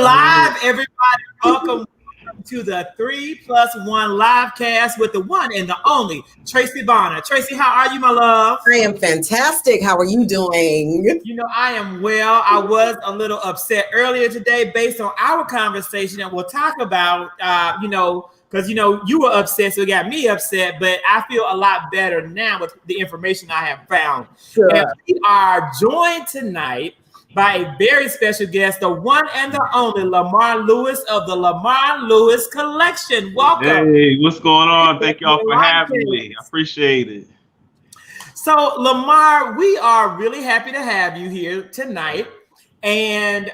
live, everybody. Welcome to the 3+1 live cast with the one and the only Tracey Bonner. Tracey, how are you, my love? I am fantastic. How are you doing? You know, I am well. I was a little upset earlier today based on our conversation, and we'll talk about, because, you were upset, so it got me upset, but I feel a lot better now with the information I have found. Sure. And we are joined tonight by a very special guest, the one and the only Lamar Lewis of the Lamar Lewis Collection. Welcome. Hey, what's going on? Thank y'all for having me. I appreciate it. So, Lamar, we are really happy to have you here tonight. And,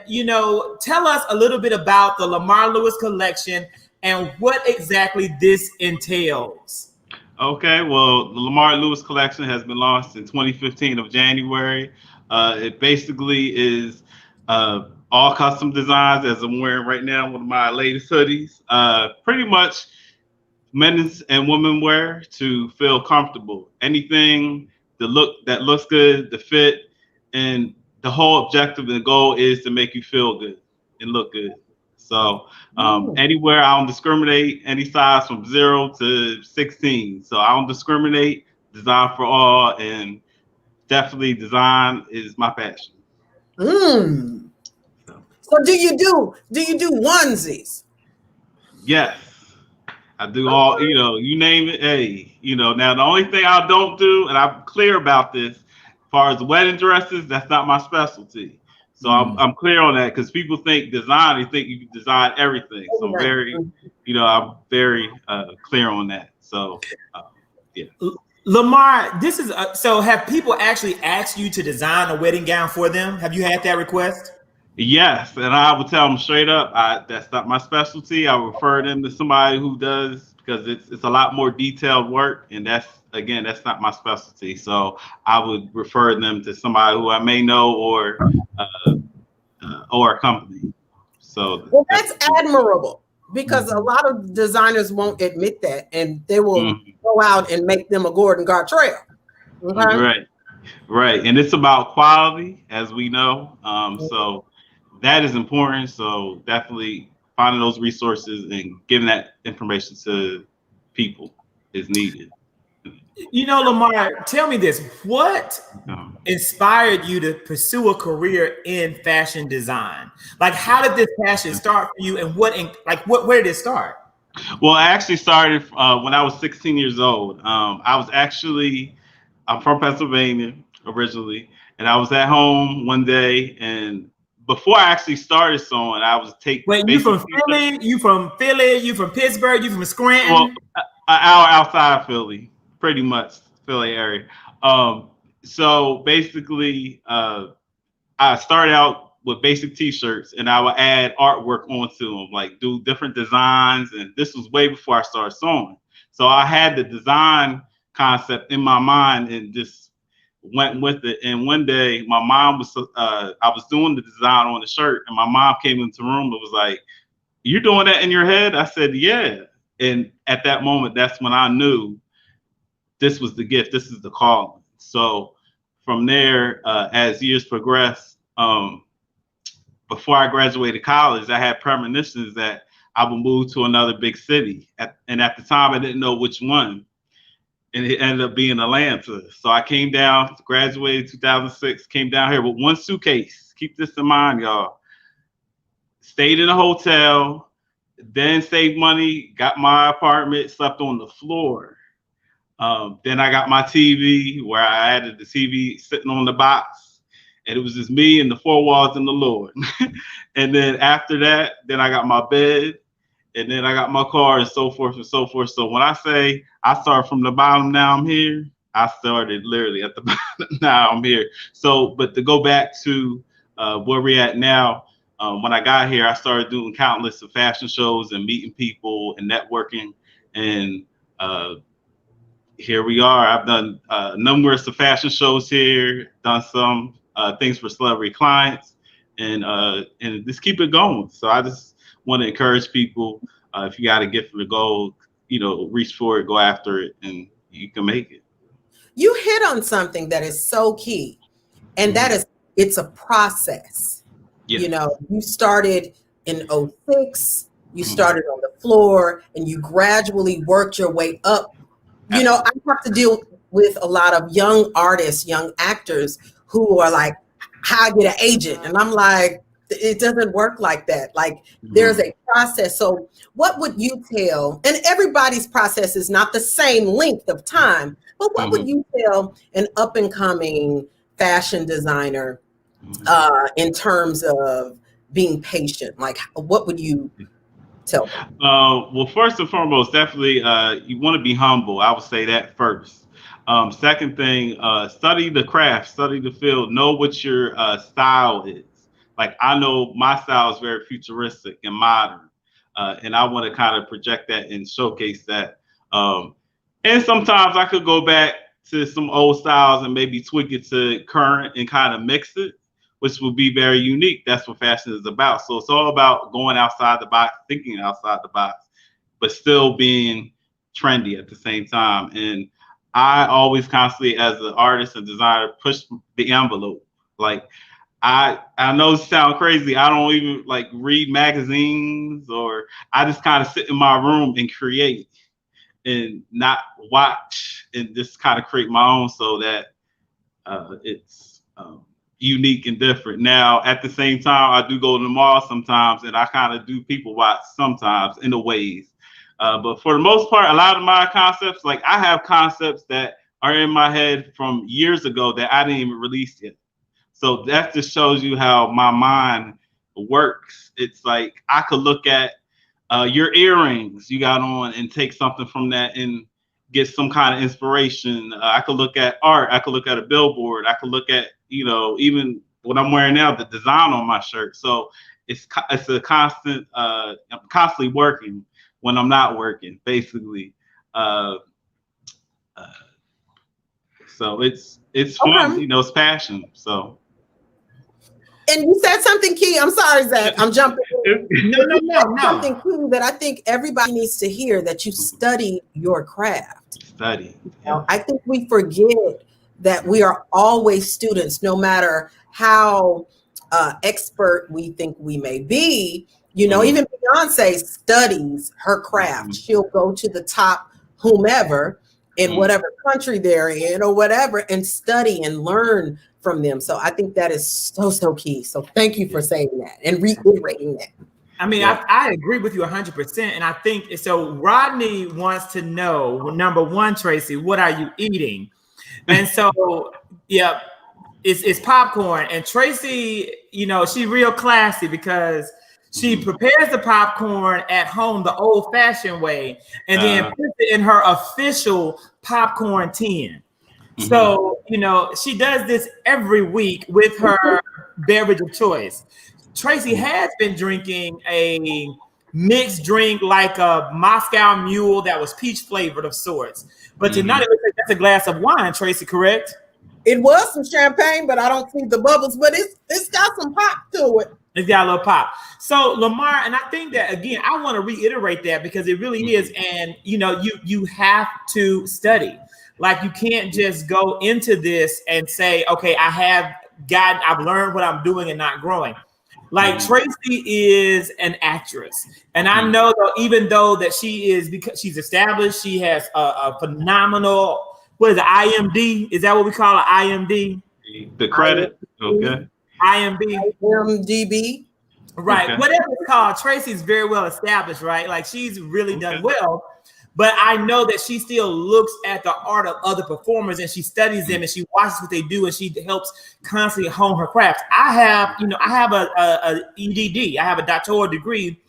tell us a little bit about the Lamar Lewis Collection and what exactly this entails. Okay, well, the Lamar Lewis Collection has been launched in 2015 of January. It basically is all custom designs, as I'm wearing right now, one of my latest hoodies. Pretty much men's and women wear to feel comfortable. Anything that looks good, the fit, and the whole objective and goal is to make you feel good and look good. So anywhere, I don't discriminate, any size from 0 to 16. So I don't discriminate, design for all, and definitely design is my passion. So do you do onesies? Yes, I do all, you name it. Hey, now the only thing I don't do, and I'm clear about this, as far as wedding dresses, that's not my specialty. So I'm clear on that, because people think design, they think you can design everything. So I'm very clear on that. So yeah. Lamar, this is so have people actually asked you to design a wedding gown for them? Have you had that request? Yes, and I would tell them straight up, that's not my specialty. I refer them to somebody who does, because it's a lot more detailed work, and that's not my specialty. So I would refer them to somebody who I may know or a company. So that's admirable, because a lot of designers won't admit that, and they will go out and make them a Gordon Gartrell. Okay? Right, and it's about quality, as we know. So that is important. So definitely finding those resources and giving that information to people is needed. Lamar, tell me this: what inspired you to pursue a career in fashion design? Like, how did this passion start for you, and where did it start? Well, I actually started when I was 16 years old. I'm from Pennsylvania originally, and I was at home one day, and before I actually started sewing, I was taking. Wait, you from Philly? You from Philly? You from Pittsburgh? You from Scranton? Well, an hour outside Philly, pretty much Philly area. So basically, I started out with basic T-shirts, and I would add artwork onto them, like do different designs. And this was way before I started sewing. So I had the design concept in my mind and just went with it. And one day my mom was, I was doing the design on the shirt, and my mom came into the room and was like, "You're doing that in your head?" I said, "Yeah." And at that moment, that's when I knew this was the gift. This is the calling. So from there, as years progressed, before I graduated college, I had premonitions that I would move to another big city. And at the time, I didn't know which one. And it ended up being Atlanta. So I came down, graduated 2006, came down here with one suitcase. Keep this in mind, y'all. Stayed in a hotel, then saved money, got my apartment, slept on the floor. Then I got my TV, where I added the TV sitting on the box, and it was just me and the four walls and the Lord. And then after that, then I got my bed, and then I got my car, and so forth and so forth. So when I say I started from the bottom, now I'm here, I started literally at the bottom, now I'm here. So, but to go back to where we're at now, when I got here, I started doing countless of fashion shows and meeting people and networking. And here we are. I've done numerous of fashion shows here, done some things for celebrity clients, and just keep it going. So I just want to encourage people, if you got a gift for the goal, reach for it, go after it, and you can make it. You hit on something that is so key, and that is, it's a process. Yeah. You started in '06, you started on the floor and you gradually worked your way up. You know, I have to deal with a lot of young artists, young actors who are like, how I get an agent? And I'm like, it doesn't work like that. Like there's a process. So what would you tell, and everybody's process is not the same length of time, but what would you tell an up and coming fashion designer in terms of being patient? Like what would you tell them? Well, first and foremost, definitely you want to be humble. I would say that first. Second thing, study the craft, study the field, know what your style is. Like I know my style is very futuristic and modern, and I want to kind of project that and showcase that. And sometimes I could go back to some old styles and maybe tweak it to current and kind of mix it, which will be very unique. That's what fashion is about. So it's all about going outside the box, thinking outside the box, but still being trendy at the same time. And I always constantly, as an artist and designer, push the envelope. Like I know it sounds crazy. I don't even like read magazines, or I just kind of sit in my room and create and not watch and just kind of create my own, so that it's unique and different. Now, at the same time, I do go to the mall sometimes, and I kind of do people watch sometimes in the ways. But for the most part, a lot of my concepts, like I have concepts that are in my head from years ago that I didn't even release yet. So that just shows you how my mind works. It's like I could look at your earrings you got on and take something from that and get some kind of inspiration. I could look at art. I could look at a billboard. I could look at, you know, even what I'm wearing now, the design on my shirt. So it's a constant, I'm constantly working when I'm not working, basically. So it's fun, you know, it's passion. So. And you said something key. I'm sorry, Zach. I'm jumping in. No. Something key that I think everybody needs to hear, that you study your craft. Study. Yeah. I think we forget that we are always students, no matter how expert we think we may be. You know, even Beyonce studies her craft. She'll go to the top whomever in whatever country they're in or whatever and study and learn from them. So I think that is so key. So thank you for saying that and reiterating that. I mean, I agree with you 100%. And I think so. Rodney wants to know, number one, Tracey, what are you eating? And so, yeah, it's popcorn. And Tracey, you know, she's real classy because she prepares the popcorn at home the old-fashioned way and then puts it in her official popcorn tin. So, you know, she does this every week with her beverage of choice. Tracey has been drinking a mixed drink like a Moscow Mule that was peach flavored of sorts. But tonight it looks like that's a glass of wine, Tracey, correct? It was some champagne, but I don't see the bubbles, but it's got some pop to it. It's got a little pop. So Lamar, and I think that again, I want to reiterate that because it really is. And you know, you have to study. Like you can't just go into this and say, okay, I've learned what I'm doing and not growing. Like Tracey is an actress. And I know though, even though that she is, because she's established, she has a phenomenal, what is it, IMD? Is that what we call it, IMD? The credit, okay. IMDb. Right, whatever it's called, Tracey's very well established, right? Like she's really done well. But I know that she still looks at the art of other performers and she studies them and she watches what they do and she helps constantly hone her craft. I have a EDD. I have a doctoral degree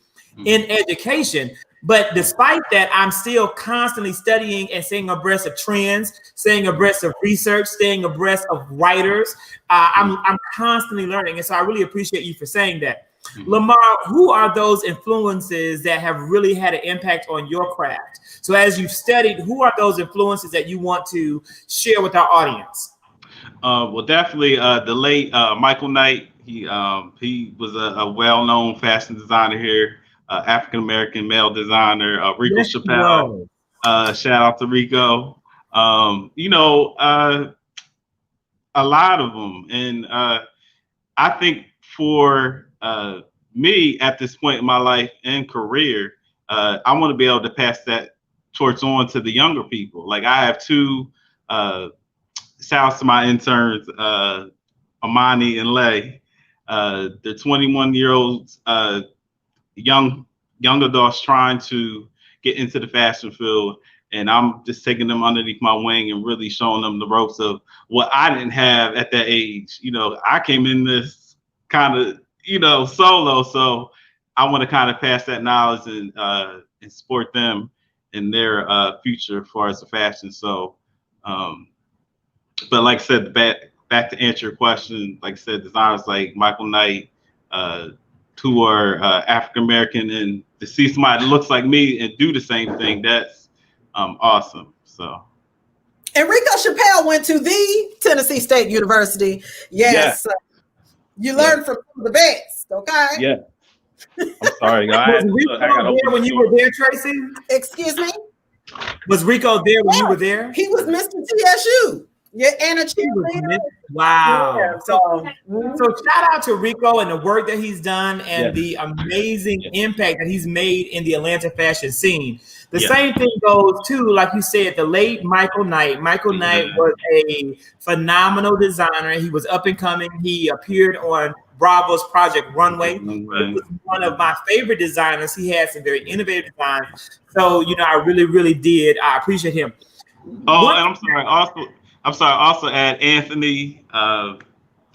in education. But despite that, I'm still constantly studying and staying abreast of trends, staying abreast of research, staying abreast of writers. I'm constantly learning. And so I really appreciate you for saying that. Lamar, who are those influences that have really had an impact on your craft? So as you've studied, who are those influences that you want to share with our audience? Well, definitely the late Michael Knight. He was a well-known fashion designer here, African-American male designer, Rico Chappelle. Shout out to Rico. You know, a lot of them. And I think for me at this point in my life and career, I want to be able to pass that torch on to the younger people. Like I have two shouts to my interns, Amani and Lay. They're 21-year-olds, young adults trying to get into the fashion field. And I'm just taking them underneath my wing and really showing them the ropes of what I didn't have at that age. You know, I came in this kind of, you know, solo. So I want to kind of pass that knowledge and support them in their future as far as the fashion. So, but like I said, back to answer your question, like I said, designers like Michael Knight, who are African American, and to see somebody that looks like me and do the same thing, that's awesome. So, and Rico Chappelle went to the Tennessee State University. Yes, you learned from the best. Okay. Yeah. I'm sorry, guys. Was Rico there when you were there, Tracy? Excuse me. Was Rico there when you were there? He was Mr. TSU. Yeah, and a cheerleader. Wow. Yeah, So shout out to Rico and the work that he's done and the amazing impact that he's made in the Atlanta fashion scene. The same thing goes to, like you said, the late Michael Knight. Michael Knight was a phenomenal designer. He was up and coming. He appeared on Bravo's Project Runway. He was one of my favorite designers. He had some very innovative designs. So, you know, I really, really did. I appreciate him. Oh, and I'm sorry. Also add Anthony. Shout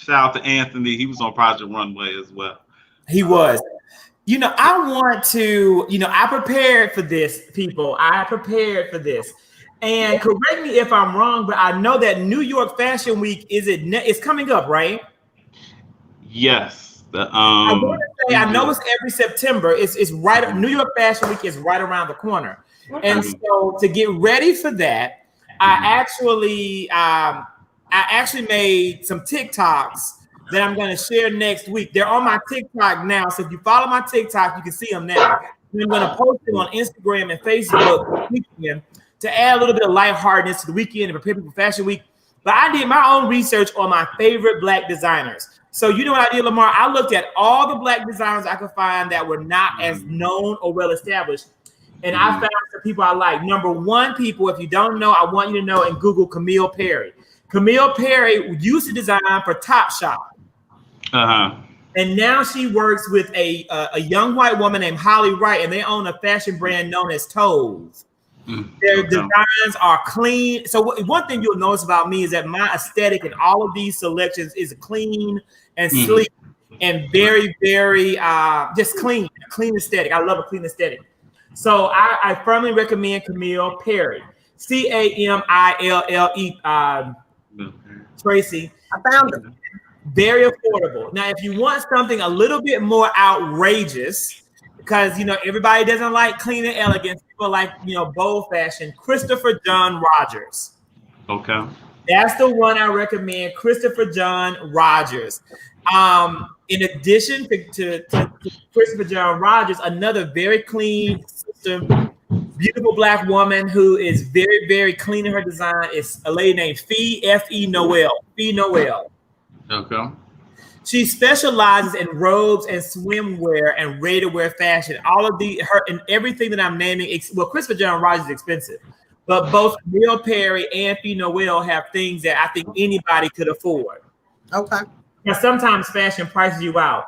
out to Anthony. He was on Project Runway as well. He was. You know, I want to, you know, I prepared for this, people. I prepared for this. And correct me if I'm wrong, but I know that New York Fashion Week it's coming up, right? Yes. I want to say, I know it's every September. It's right. New York Fashion Week is right around the corner. And so to get ready for that, I actually made some TikToks that I'm going to share next week. They're on my TikTok now. So if you follow my TikTok, you can see them now. And I'm going to post them on Instagram and Facebook this weekend to add a little bit of lightheartedness to the weekend and prepare people for Fashion Week. But I did my own research on my favorite Black designers. So you know what I did, Lamar? I looked at all the Black designers I could find that were not as known or well established. And I found some people I like. Number one, people, if you don't know, I want you to know and Google Camille Perry. Camille Perry used to design for Topshop. And now she works with a young white woman named Holly Wright, and they own a fashion brand known as Toes. Their designs are clean. So one thing you'll notice about me is that my aesthetic in all of these selections is clean and sleek and very, very just clean aesthetic. I love a clean aesthetic. So I firmly recommend Camille Perry. Camille, Tracy. I found it. Very affordable. Now, if you want something a little bit more outrageous, because, you know, everybody doesn't like clean and elegant. People like, you know, bold fashion. Christopher John Rogers. Okay. That's the one I recommend, Christopher John Rogers. In addition to Christopher John Rogers, another very clean, beautiful Black woman who is very, very clean in her design is a lady named F.E. Noel. Fee Noel. Okay. She specializes in robes and swimwear and ready-to-wear fashion. All of her and everything that I'm naming. Well, Christopher John Rogers is expensive, but both Camille Perry and Fee Noel have things that I think anybody could afford. Okay. Now, sometimes fashion prices you out.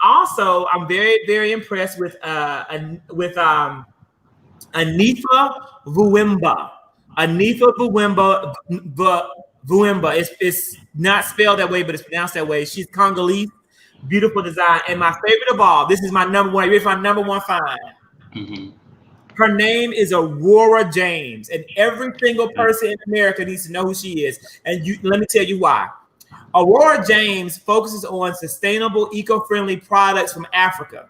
Also, I'm very, very impressed with Anifa Vuemba. Anifa Vuemba. It's not spelled that way, but it's pronounced that way. She's Congolese, beautiful design, and my favorite of all. This is my number one. Here's my number one find. Her name is Aurora James, and every single person in America needs to know who she is. And let me tell you why. Aurora James focuses on sustainable, eco-friendly products from Africa.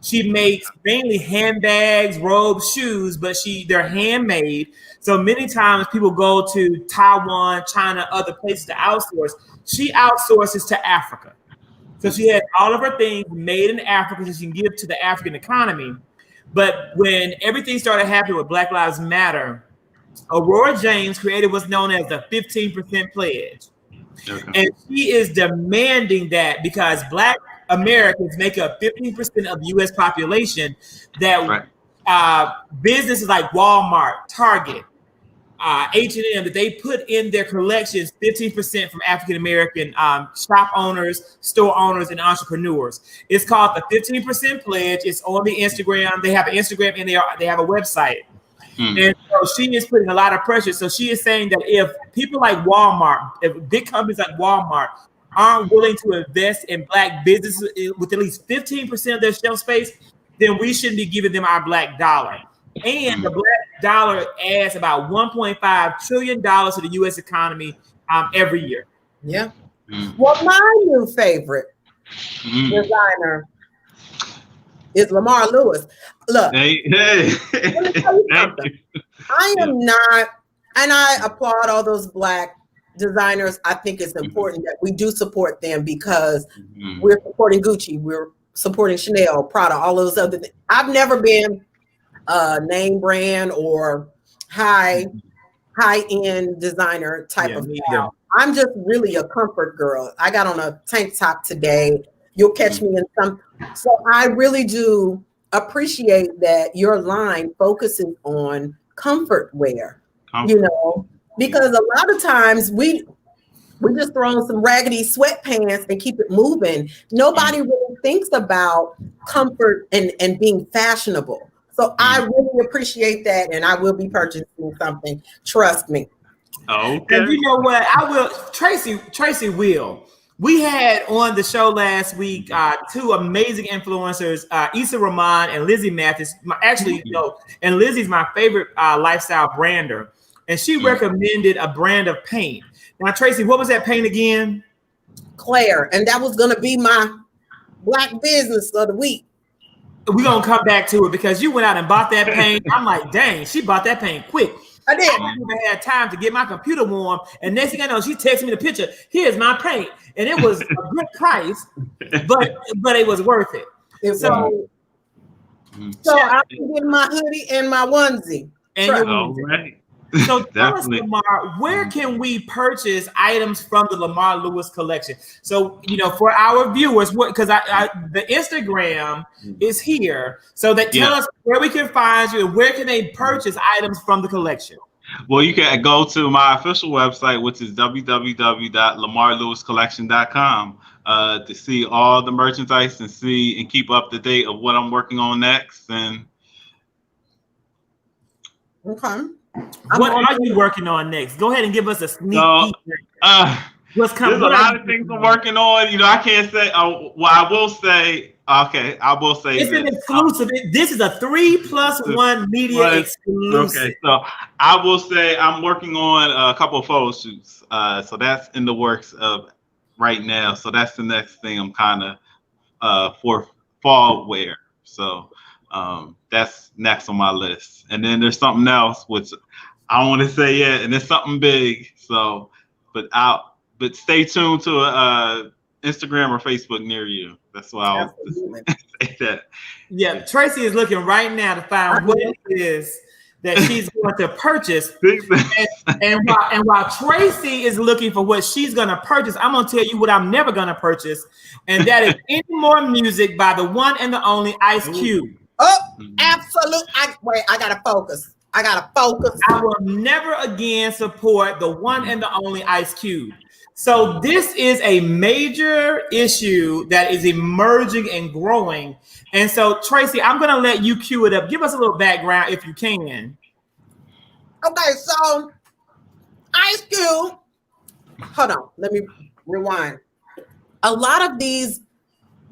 She makes mainly handbags, robes, shoes, but they're handmade. So many times people go to Taiwan, China, other places to outsource. She outsources to Africa. So she has all of her things made in Africa so she can give to the African economy. But when everything started happening with Black Lives Matter, Aurora James created what's known as the 15% pledge. Okay. And she is demanding that because Black Americans make up 15% of the U.S. population, that businesses like Walmart, Target, H&M, that they put in their collections 15% from African American shop owners, store owners, and entrepreneurs. It's called the 15% Pledge. It's on the Instagram. They have an Instagram and they have a website. And so she is putting a lot of pressure. So she is saying that if people like Walmart, if big companies like Walmart aren't willing to invest in Black businesses with at least 15% of their shelf space, then we shouldn't be giving them our Black dollar. And the Black dollar adds about $1.5 trillion to the U.S. economy every year. Yeah. Well, my new favorite designer is Lamar Lewis. Look, let me tell you something. I am not, and I applaud all those Black designers. I think it's important that we do support them because we're supporting Gucci, we're supporting Chanel, Prada, all those other things. I've never been a name brand or high-end designer type of gal. I'm just really a comfort girl. I got on a tank top today. You'll catch me in some. So I really do appreciate that your line focuses on comfort wear, you know, because a lot of times we just throw on some raggedy sweatpants and keep it moving. Nobody really thinks about comfort and being fashionable. So I really appreciate that, and I will be purchasing something. Trust me. Okay. And you know what? I will. Tracy will. We had on the show last week two amazing influencers, Issa Rahman and Lizzie Mathis. And Lizzie's my favorite lifestyle brander, and she recommended a brand of paint. Now, Tracy, what was that paint again? Claire, and that was going to be my Black business of the week. We're going to come back to it because you went out and bought that paint. I'm like, dang, she bought that paint quick. I did. I even had time to get my computer warm. And next thing I know, she texted me the picture. Here's my paint. And it was a good price, but it was worth it. So I'm getting my hoodie and my onesie. And so tell us, Lamar, where can we purchase items from the Lamar Lewis collection? So, you know, for our viewers, because the Instagram is here, so that tell us where we can find you and where can they purchase items from the collection? Well, you can go to my official website, which is www.lamarlewiscollection.com to see all the merchandise and see and keep up to date of what I'm working on next. And what are you working on next? Go ahead and give us a sneak peek. What's coming? There's a lot of things I'm working on. You know, I can't say. Well, I will say. Okay, I will say it's an exclusive. This is a 3+1 media exclusive. Okay, so I will say I'm working on a couple of photo shoots. So that's in the works of right now. So that's the next thing I'm kind of for fall wear. So that's next on my list. And then there's something else which I don't want to say yet, and it's something big. So, but stay tuned to Instagram or Facebook near you. That's why I'll say that. Yeah, Tracy is looking right now to find what it is that she's going to purchase. and while Tracy is looking for what she's going to purchase, I'm going to tell you what I'm never going to purchase, and that is any more music by the one and the only Ice Cube. Oh, absolutely. I gotta focus. I will never again support the one and the only Ice Cube. So this is a major issue that is emerging and growing. And so, Tracy, I'm going to let you cue it up. Give us a little background if you can. Okay, so Ice Cube. Hold on. Let me rewind. A lot of these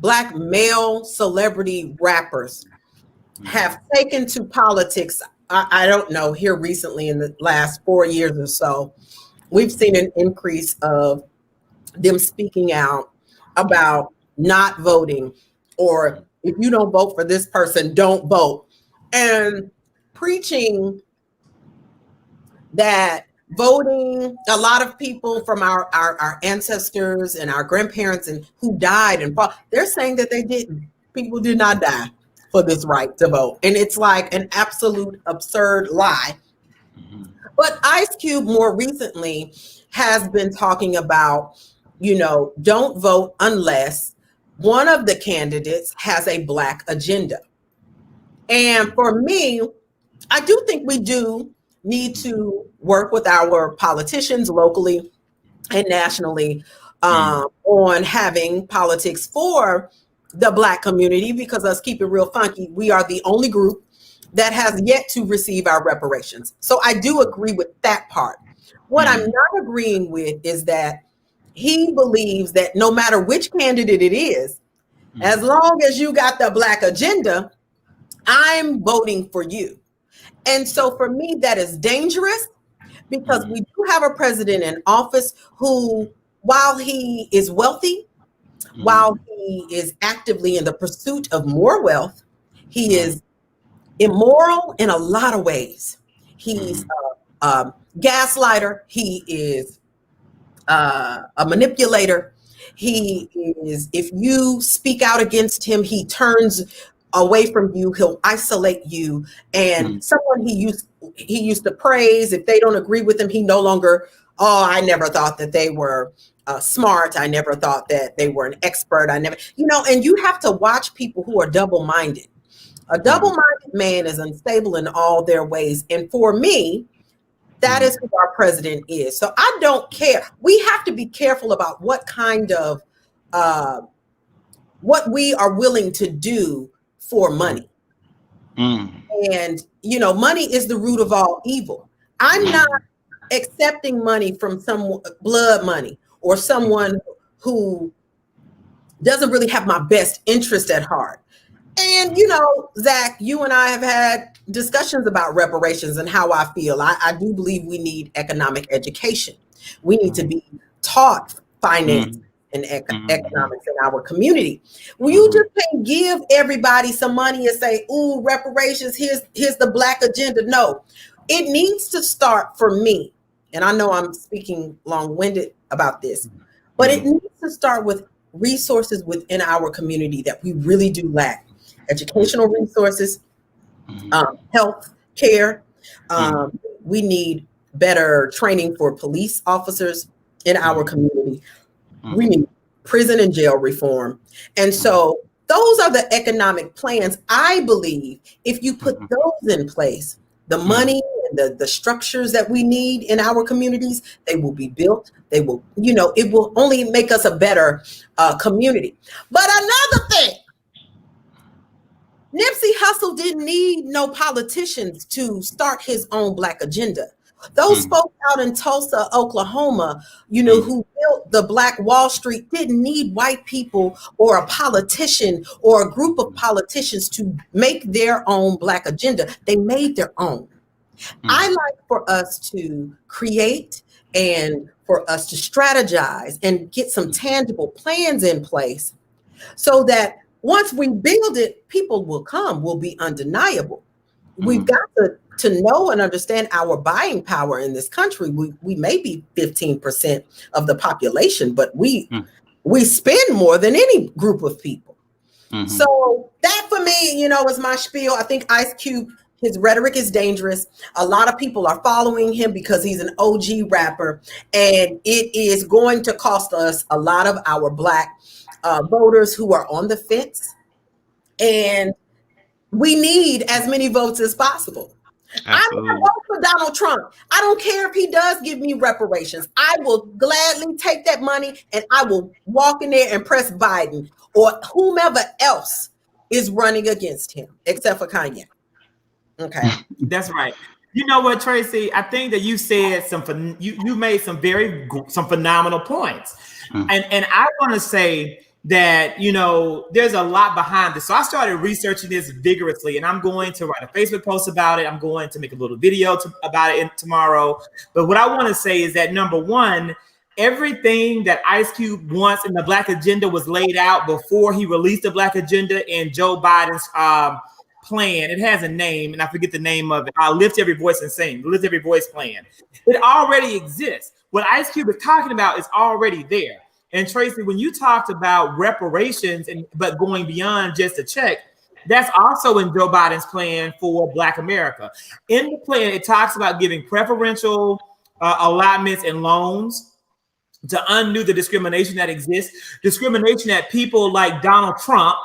Black male celebrity rappers have taken to politics. I don't know, here recently in the last 4 years or so, we've seen an increase of them speaking out about not voting, or if you don't vote for this person, don't vote, and preaching that voting, a lot of people from our ancestors and our grandparents and who died and fought, they're saying that they didn't. People did not die for this right to vote. And it's like an absolute absurd lie. But Ice Cube more recently has been talking about, you know, don't vote unless one of the candidates has a Black agenda. And for me, I do think we do need to work with our politicians locally and nationally on having politics for the Black community, because let's keep it real funky, we are the only group that has yet to receive our reparations. So I do agree with that part. What I'm not agreeing with is that he believes that no matter which candidate it is, as long as you got the Black agenda, I'm voting for you. And so for me, that is dangerous, because we do have a president in office who, while he is wealthy, while he is actively in the pursuit of more wealth, he is immoral in a lot of ways. He's a gaslighter. He is a manipulator. He is, if you speak out against him, he turns away from you. He'll isolate you. And someone he used to praise, if they don't agree with him, he no longer, oh, I never thought that they were smart. I never thought that they were an expert. I never, and you have to watch people who are double-minded. A double-minded man is unstable in all their ways. And for me, that is who our president is. So I don't care. We have to be careful about what kind of, what we are willing to do for money. And, money is the root of all evil. I'm not accepting money from some blood money or someone who doesn't really have my best interest at heart. And, Zach, you and I have had discussions about reparations and how I feel. I do believe we need economic education. We need to be taught finance and economics in our community. Well, you just can't give everybody some money and say, ooh, reparations, here's the Black agenda. No, it needs to start for me. And I know I'm speaking long-winded about this, but it needs to start with resources within our community that we really do lack. Educational resources, health care. We need better training for police officers in our community. We need prison and jail reform. And so those are the economic plans. I believe if you put those in place, the money and the structures that we need in our communities, they will be built. They will, it will only make us a better community. But another thing, Nipsey Hussle didn't need no politicians to start his own Black agenda. Those folks out in Tulsa, Oklahoma, who built the Black Wall Street didn't need white people or a politician or a group of politicians to make their own Black agenda. They made their own. I like for us to create and for us to strategize and get some tangible plans in place so that once we build it, people will be undeniable. We've got to know and understand our buying power in this country. We may be 15% of the population, but we spend more than any group of people. So that for me, is my spiel. I think Ice Cube, his rhetoric is dangerous. A lot of people are following him because he's an OG rapper, and it is going to cost us a lot of our Black voters who are on the fence. And we need as many votes as possible. Absolutely. I'm going to vote for Donald Trump. I don't care if he does give me reparations. I will gladly take that money and I will walk in there and press Biden or whomever else is running against him, except for Kanye. Okay. That's right. You know what, Tracey? I think that you said you made some phenomenal points. And I want to say that, there's a lot behind this. So I started researching this vigorously, and I'm going to write a Facebook post about it. I'm going to make a little video about it tomorrow. But what I want to say is that, number one, everything that Ice Cube wants in the Black agenda was laid out before he released the Black agenda in Joe Biden's plan. It has a name, and I forget the name of it. Lift Every Voice and Sing. The Lift Every Voice plan. It already exists. What Ice Cube is talking about is already there. And Tracey, when you talked about reparations, but going beyond just a check, that's also in Joe Biden's plan for Black America. In the plan, it talks about giving preferential allotments and loans to undo the discrimination that exists, discrimination that people like Donald Trump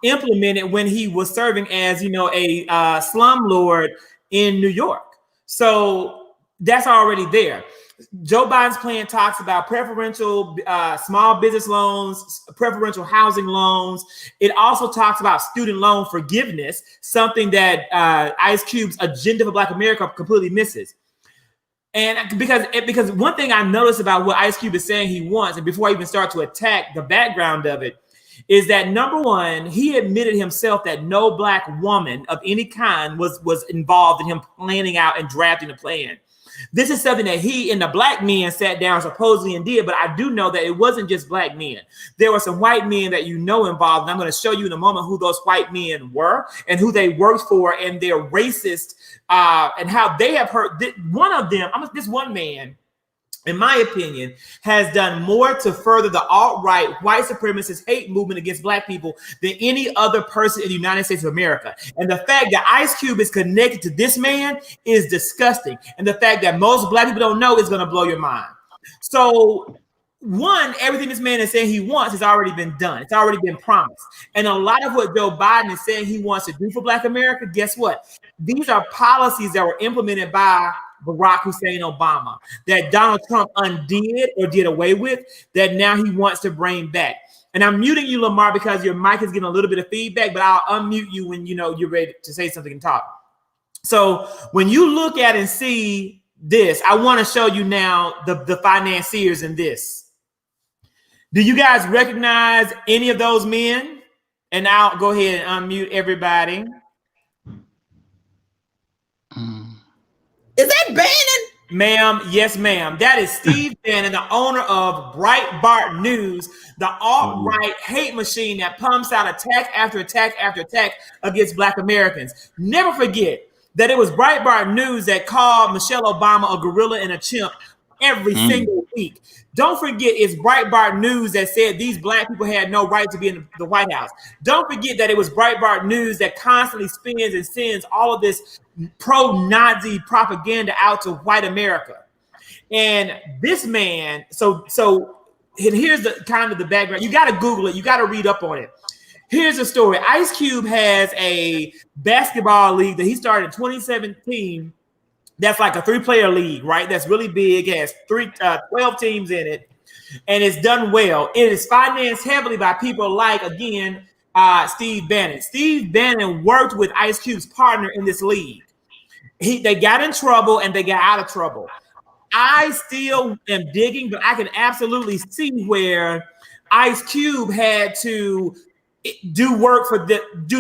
implemented when he was serving as, a slumlord in New York. So that's already there. Joe Biden's plan talks about preferential small business loans, preferential housing loans. It also talks about student loan forgiveness, something that Ice Cube's agenda for Black America completely misses. And because one thing I noticed about what Ice Cube is saying he wants, and before I even start to attack the background of it, is that number one, he admitted himself that no Black woman of any kind was involved in him planning out and drafting the plan. This is something that he and the Black men sat down supposedly and did, but I do know that it wasn't just Black men. There were some white men that involved, and I'm going to show you in a moment who those white men were and who they worked for and their racist and how they have hurt. One of them, this one man, in my opinion, has done more to further the alt-right white supremacist hate movement against Black people than any other person in the United States of America. And the fact that Ice Cube is connected to this man is disgusting. And the fact that most Black people don't know is going to blow your mind. So, one, everything this man is saying he wants has already been done. It's already been promised. And a lot of what Joe Biden is saying he wants to do for Black America, guess what? These are policies that were implemented by Barack Hussein Obama, that Donald Trump undid or did away with, that now he wants to bring back. And I'm muting you, Lamar, because your mic is getting a little bit of feedback, but I'll unmute you when you're ready to say something and talk. So when you look at and see this, I want to show you now the financiers in this. Do you guys recognize any of those men? And I'll go ahead and unmute everybody. Is that Bannon? Ma'am, yes, ma'am. That is Steve Bannon, the owner of Breitbart News, the alt-right hate machine that pumps out attack after attack after attack against Black Americans. Never forget that it was Breitbart News that called Michelle Obama a gorilla and a chimp every single week. Don't forget it's Breitbart News that said these Black people had no right to be in the White House. Don't forget that it was Breitbart News that constantly spins and sends all of this pro-Nazi propaganda out to white America. And this man, so here's the kind of the background. You got to Google it. You got to read up on it. Here's the story. Ice Cube has a basketball league that he started in 2017. That's like a 3-player league, right? That's really big. It has 12 teams in it, and it's done well. It is financed heavily by people like, again, Steve Bannon. Steve Bannon worked with Ice Cube's partner in this league. They got in trouble and they got out of trouble. I still am digging, but I can absolutely see where Ice Cube had to do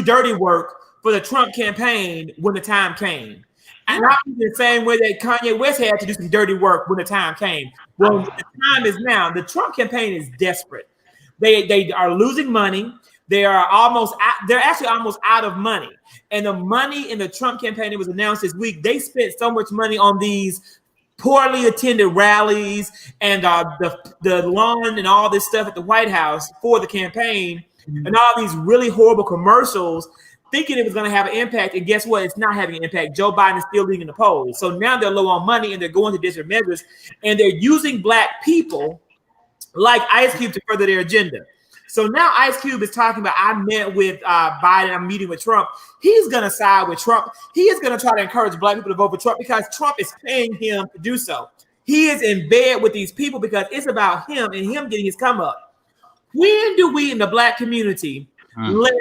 dirty work for the Trump campaign when the time came. And not the same way that Kanye West had to do some dirty work when the time came. Well, the time is now. The Trump campaign is desperate. They are losing money. They're actually almost out of money. And the money in the Trump campaign that was announced this week, they spent so much money on these poorly attended rallies and the lawn and all this stuff at the White House for the campaign, and all these really horrible commercials, thinking it was going to have an impact. And guess what? It's not having an impact. Joe Biden is still leading the polls. So now they're low on money and they're going to different measures, and they're using Black people like Ice Cube to further their agenda. So now Ice Cube is talking about, I met with Biden, I'm meeting with Trump. He's going to side with Trump. He is going to try to encourage Black people to vote for Trump because Trump is paying him to do so. He is in bed with these people because it's about him and him getting his come up. When do we in the Black community let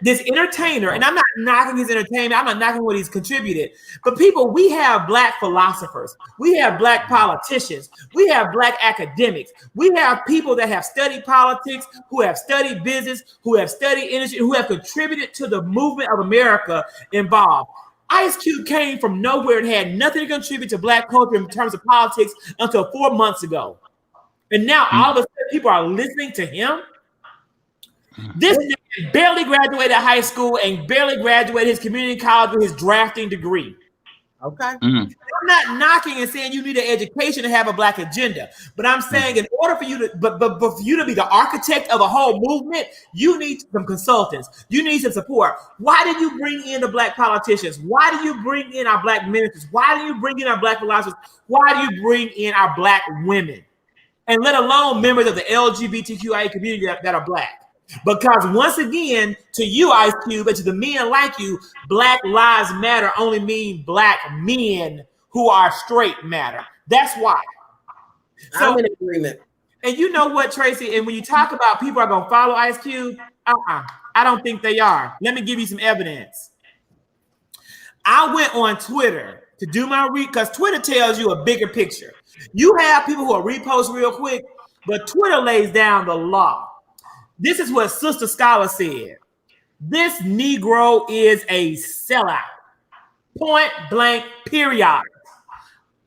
this entertainer, and I'm not knocking his entertainment, I'm not knocking what he's contributed, but people, we have Black philosophers, we have Black politicians, we have Black academics, we have people that have studied politics, who have studied business, who have studied industry, who have contributed to the movement of America involved. Ice Cube came from nowhere and had nothing to contribute to Black culture in terms of politics until 4 months ago. And now all of a sudden people are listening to him. This man barely graduated high school and barely graduated his community college with his drafting degree. Okay. I'm not knocking and saying you need an education to have a Black agenda, but I'm saying in order for you to, but for you to be the architect of a whole movement, you need some consultants. You need some support. Why did you bring in the Black politicians? Why do you bring in our Black ministers? Why do you bring in our Black philosophers? Why do you bring in our Black women? and let alone members of the LGBTQIA community that are Black. Because once again, to you, Ice Cube, and to the men like you, Black Lives Matter only mean Black men who are straight matter. That's why. So, I'm in agreement. And you know what, Tracey? And when you talk about people are going to follow Ice Cube, I don't think they are. Let me give you some evidence. I went on Twitter to do my because Twitter tells you a bigger picture. You have people who are repost real quick, but Twitter lays down the law. This is what Sister Scholar said. This Negro is a sellout. Point blank, period.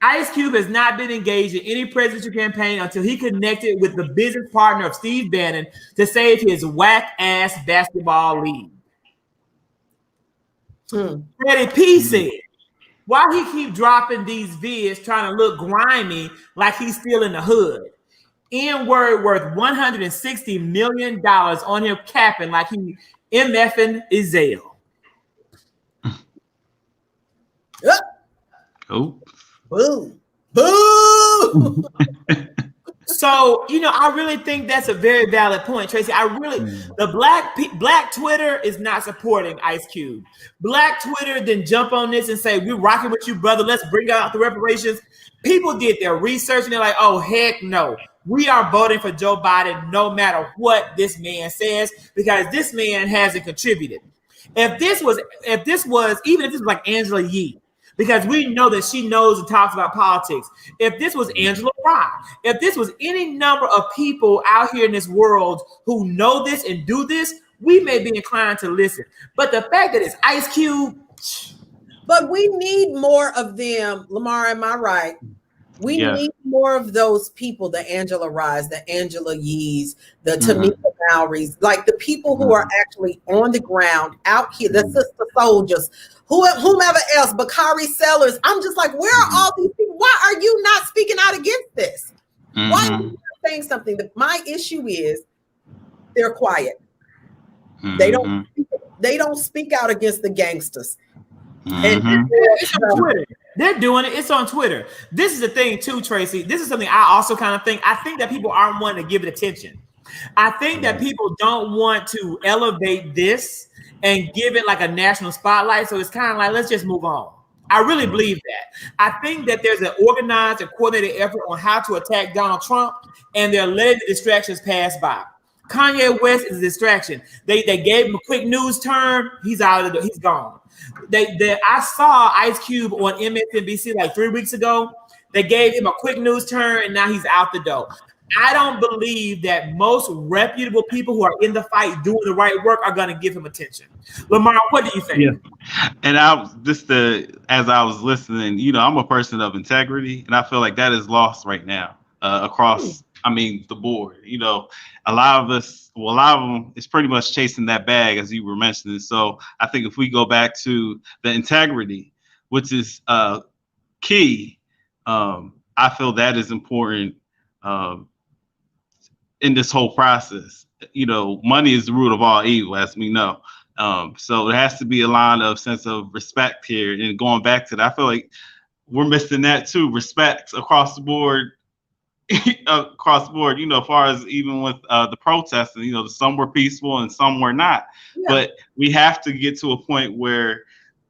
Ice Cube has not been engaged in any presidential campaign until he connected with the business partner of Steve Bannon to save his whack-ass basketball league. Freddie P said, why he keep dropping these vids trying to look grimy like he's still in the hood? N-word worth $160 million on him capping like he MFing Ezell. Oh. Boo. Boo. So, I really think that's a very valid point, Tracey. The Black Twitter is not supporting Ice Cube. Black Twitter then jump on this and say, we're rocking with you, brother. Let's bring out the reparations. People did their research and they're like, oh, heck no. We are voting for Joe Biden no matter what this man says, because this man hasn't contributed. Even if this was like Angela Yee, because we know that she knows and talks about politics. If this was Angela Rye, if this was any number of people out here in this world who know this and do this, we may be inclined to listen. But the fact that it's Ice Cube. But we need more of them. Lamar, am I right? We need more of those people, the Angela Ryes, the Angela Yees, the Tamika Mallory's, like the people who are actually on the ground out here, the sister soldiers, whomever else, Bakari Sellers. I'm just like, where are all these people? Why are you not speaking out against this? Why are you not saying something? My issue is they're quiet. They don't speak out against the gangsters. And it's on Twitter. They're doing it. It's on Twitter. This is the thing too, Tracey. This is something I also kind of think. I think that people aren't wanting to give it attention. I think that people don't want to elevate this and give it like a national spotlight. So it's kind of like, let's just move on. I really believe that. I think that there's an organized and coordinated effort on how to attack Donald Trump, and they're letting the distractions pass by. Kanye West is a distraction. They gave him a quick news turn. He's out of the door. He's gone. I saw Ice Cube on MSNBC like 3 weeks ago. They gave him a quick news turn, and now he's out the door. I don't believe that most reputable people who are in the fight doing the right work are going to give him attention. Lamar, what do you think? Yeah. And as I was listening, I'm a person of integrity, and I feel like that is lost right now across, the board. A lot of them is pretty much chasing that bag, as you were mentioning. So I think if we go back to the integrity, which is key, I feel that is important in this whole process. Money is the root of all evil, as we know. So there has to be a line of sense of respect here. And going back to that, I feel like we're missing that too. Respect across the board. As far as even with the protesting, some were peaceful and some were not. Yeah. But we have to get to a point where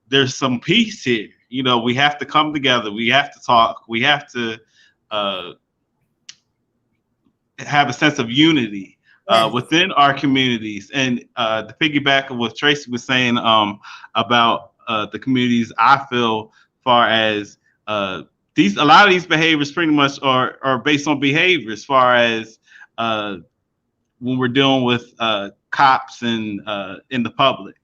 there's some peace here. We have to come together. We have to talk. We have to have a sense of unity within our communities. And to piggyback on what Tracey was saying about the communities, I feel far as a lot of these behaviors pretty much are based on behavior, as far as when we're dealing with cops and in the public.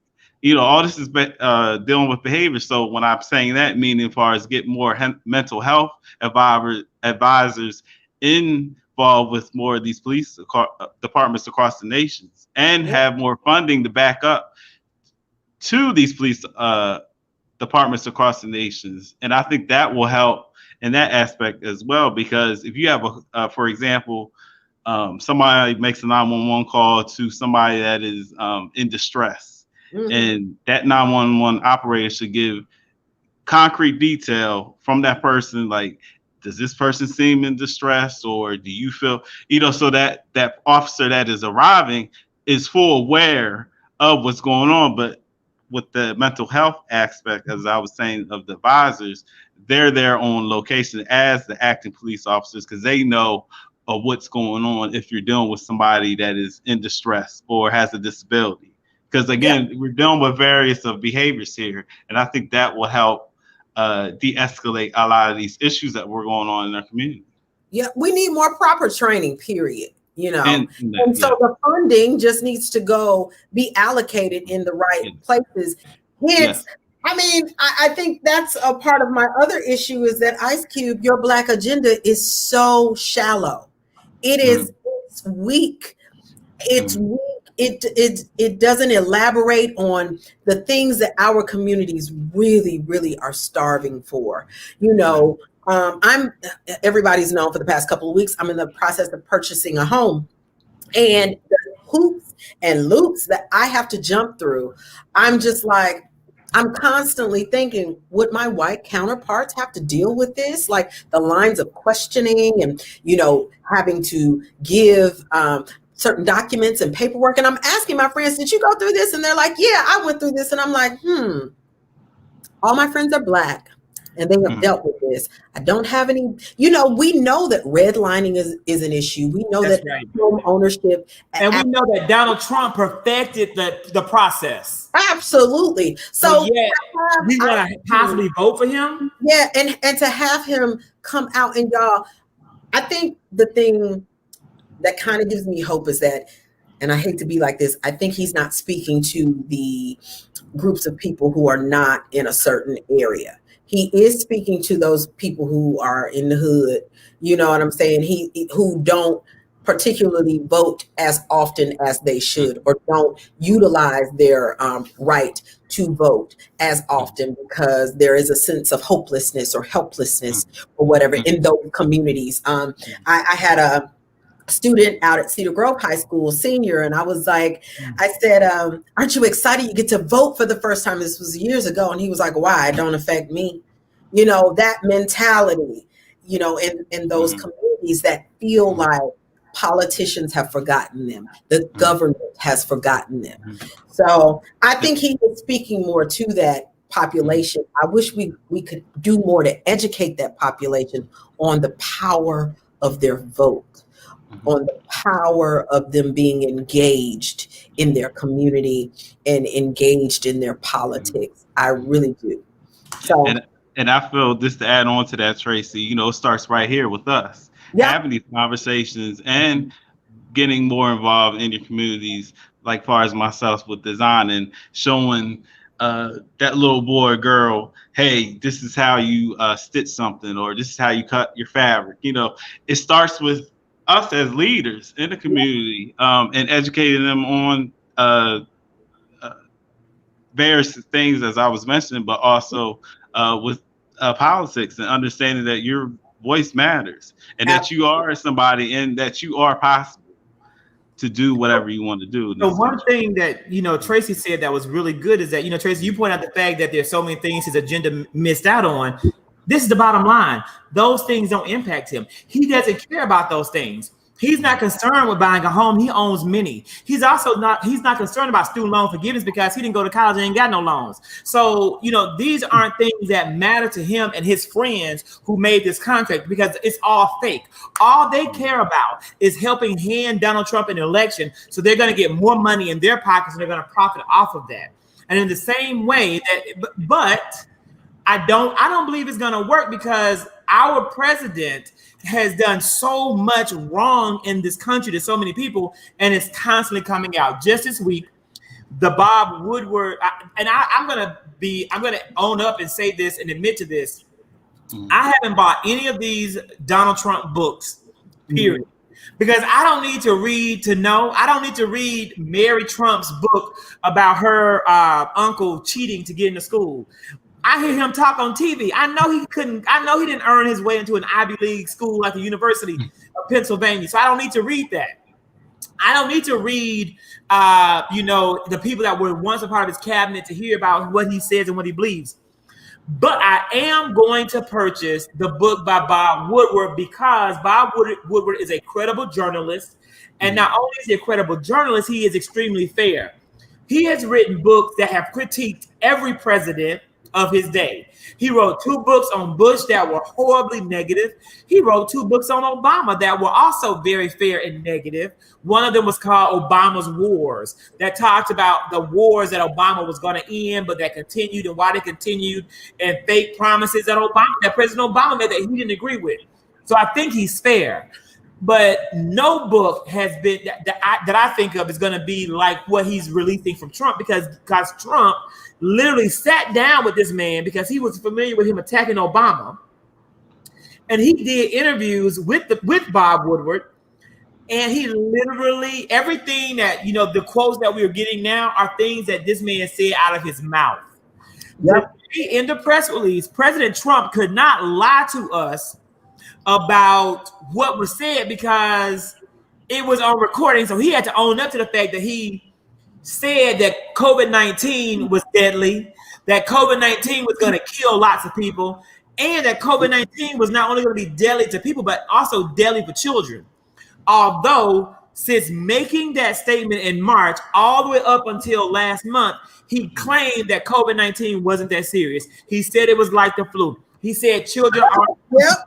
All this is dealing with behavior. So when I'm saying that, meaning as far as get more mental health advisors involved with more of these police departments across the nations, and have more funding to back up to these police departments across the nations. And I think that will help in that aspect as well, because if you have for example, somebody makes a 911 call to somebody that is in distress, and that 911 operator should give concrete detail from that person, like does this person seem in distress, or do you feel, so that officer that is arriving is full aware of what's going on. But with the mental health aspect, as I was saying, of the advisors, they're there on location as the acting police officers, because they know of what's going on if you're dealing with somebody that is in distress or has a disability. Because again, we're dealing with various of behaviors here, and I think that will help de-escalate a lot of these issues that were going on in our community. Yeah, we need more proper training, period. And so the funding just needs to be allocated in the right places. Hence, I mean, I think that's a part of my other issue is that Ice Cube, your Black agenda is so shallow. It's weak. It's weak. It doesn't elaborate on the things that our communities really, really are starving for. Everybody's known for the past couple of weeks, I'm in the process of purchasing a home, and the hoops and loops that I have to jump through, I'm constantly thinking, would my white counterparts have to deal with this? Like the lines of questioning and, having to give certain documents and paperwork. And I'm asking my friends, did you go through this? And they're like, yeah, I went through this. And I'm like, all my friends are Black and they have dealt with this. I don't have any, we know that redlining is an issue. We know that home ownership. And we know that Donald Trump perfected the process. Absolutely. So we want to possibly vote for him. Yeah. And to have him come out, and y'all, I think the thing that kind of gives me hope is that, and I hate to be like this, I think he's not speaking to the groups of people who are not in a certain area. He is speaking to those people who are in the hood, you know what I'm saying? Who don't particularly vote as often as they should, or don't utilize their right to vote as often because there is a sense of hopelessness or helplessness or whatever in those communities. I had a student out at Cedar Grove High School, senior, and I was like, I said, aren't you excited you get to vote for the first time? This was years ago. And he was like, why? It don't affect me. That mentality, in those communities that feel like politicians have forgotten them, the government has forgotten them. So I think he was speaking more to that population. I wish we could do more to educate that population on the power of their vote, on the power of them being engaged in their community and engaged in their politics. I really do. So, and I feel, just to add on to that, Tracey, it starts right here with us having these conversations and getting more involved in your communities, like far as myself with design and showing that little boy or girl, hey, this is how you stitch something, or this is how you cut your fabric. It starts with us as leaders in the community, and educating them on various things, as I was mentioning, but also with politics, and understanding that your voice matters, and that you are somebody, and that you are possible to do whatever you want to do. So one thing that, Tracey said that was really good is that, Tracey, you point out the fact that there's so many things his agenda missed out on. This is the bottom line. Those things don't impact him. He doesn't care about those things. He's not concerned with buying a home. He owns many. He's not concerned about student loan forgiveness because he didn't go to college and ain't got no loans. So, these aren't things that matter to him and his friends who made this contract, because it's all fake. All they care about is helping hand Donald Trump an election. So they're going to get more money in their pockets and they're going to profit off of that. And in the same way but I don't believe it's going to work, because our president has done so much wrong in this country to so many people, and it's constantly coming out. Just this week, the Bob Woodward, I'm gonna own up and say this and admit to this. I haven't bought any of these Donald Trump books, period. Because I don't need to read to know. I don't need to read Mary Trump's book about her uncle cheating to get into school. I hear him talk on TV. I know he didn't earn his way into an Ivy League school like the University of Pennsylvania. So I don't need to read that. I don't need to read, the people that were once a part of his cabinet to hear about what he says and what he believes. But I am going to purchase the book by Bob Woodward because Bob Woodward is a credible journalist. And not only is he a credible journalist, he is extremely fair. He has written books that have critiqued every president of his day. He wrote 2 books on Bush that were horribly negative. He wrote 2 books on Obama that were also very fair and negative. One of them was called Obama's Wars, that talked about the wars that Obama was going to end, but that continued and why they continued, and fake promises that President Obama made that he didn't agree with. So I think he's fair. But no book has been that I think of is going to be like what he's releasing from Trump, because Trump literally sat down with this man because he was familiar with him attacking Obama, and he did interviews with Bob Woodward, and he literally everything that the quotes that we are getting now are things that this man said out of his mouth. Yep. In the press release, President Trump could not lie to us about what was said because it was on recording. So he had to own up to the fact that he said that COVID-19 was deadly, that COVID-19 was going to kill lots of people, and that COVID-19 was not only going to be deadly to people, but also deadly for children. Although since making that statement in March all the way up until last month, he claimed that COVID-19 wasn't that serious. He said it was like the flu. He said children are... Yep.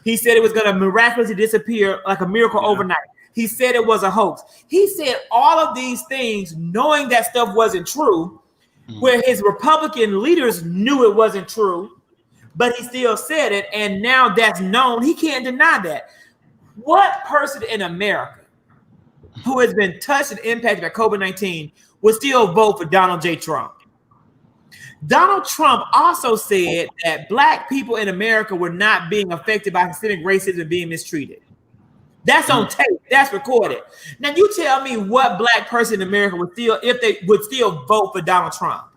He said it was going to miraculously disappear like a miracle overnight. He said it was a hoax. He said all of these things knowing that stuff wasn't true, where his Republican leaders knew it wasn't true, but he still said it. And now that's known. He can't deny that. What person in America who has been touched and impacted by COVID-19 would still vote for Donald J. Trump? Donald Trump also said that Black people in America were not being affected by systemic racism and being mistreated. That's on tape. That's recorded. Now you tell me what Black person in America would still vote for Donald Trump.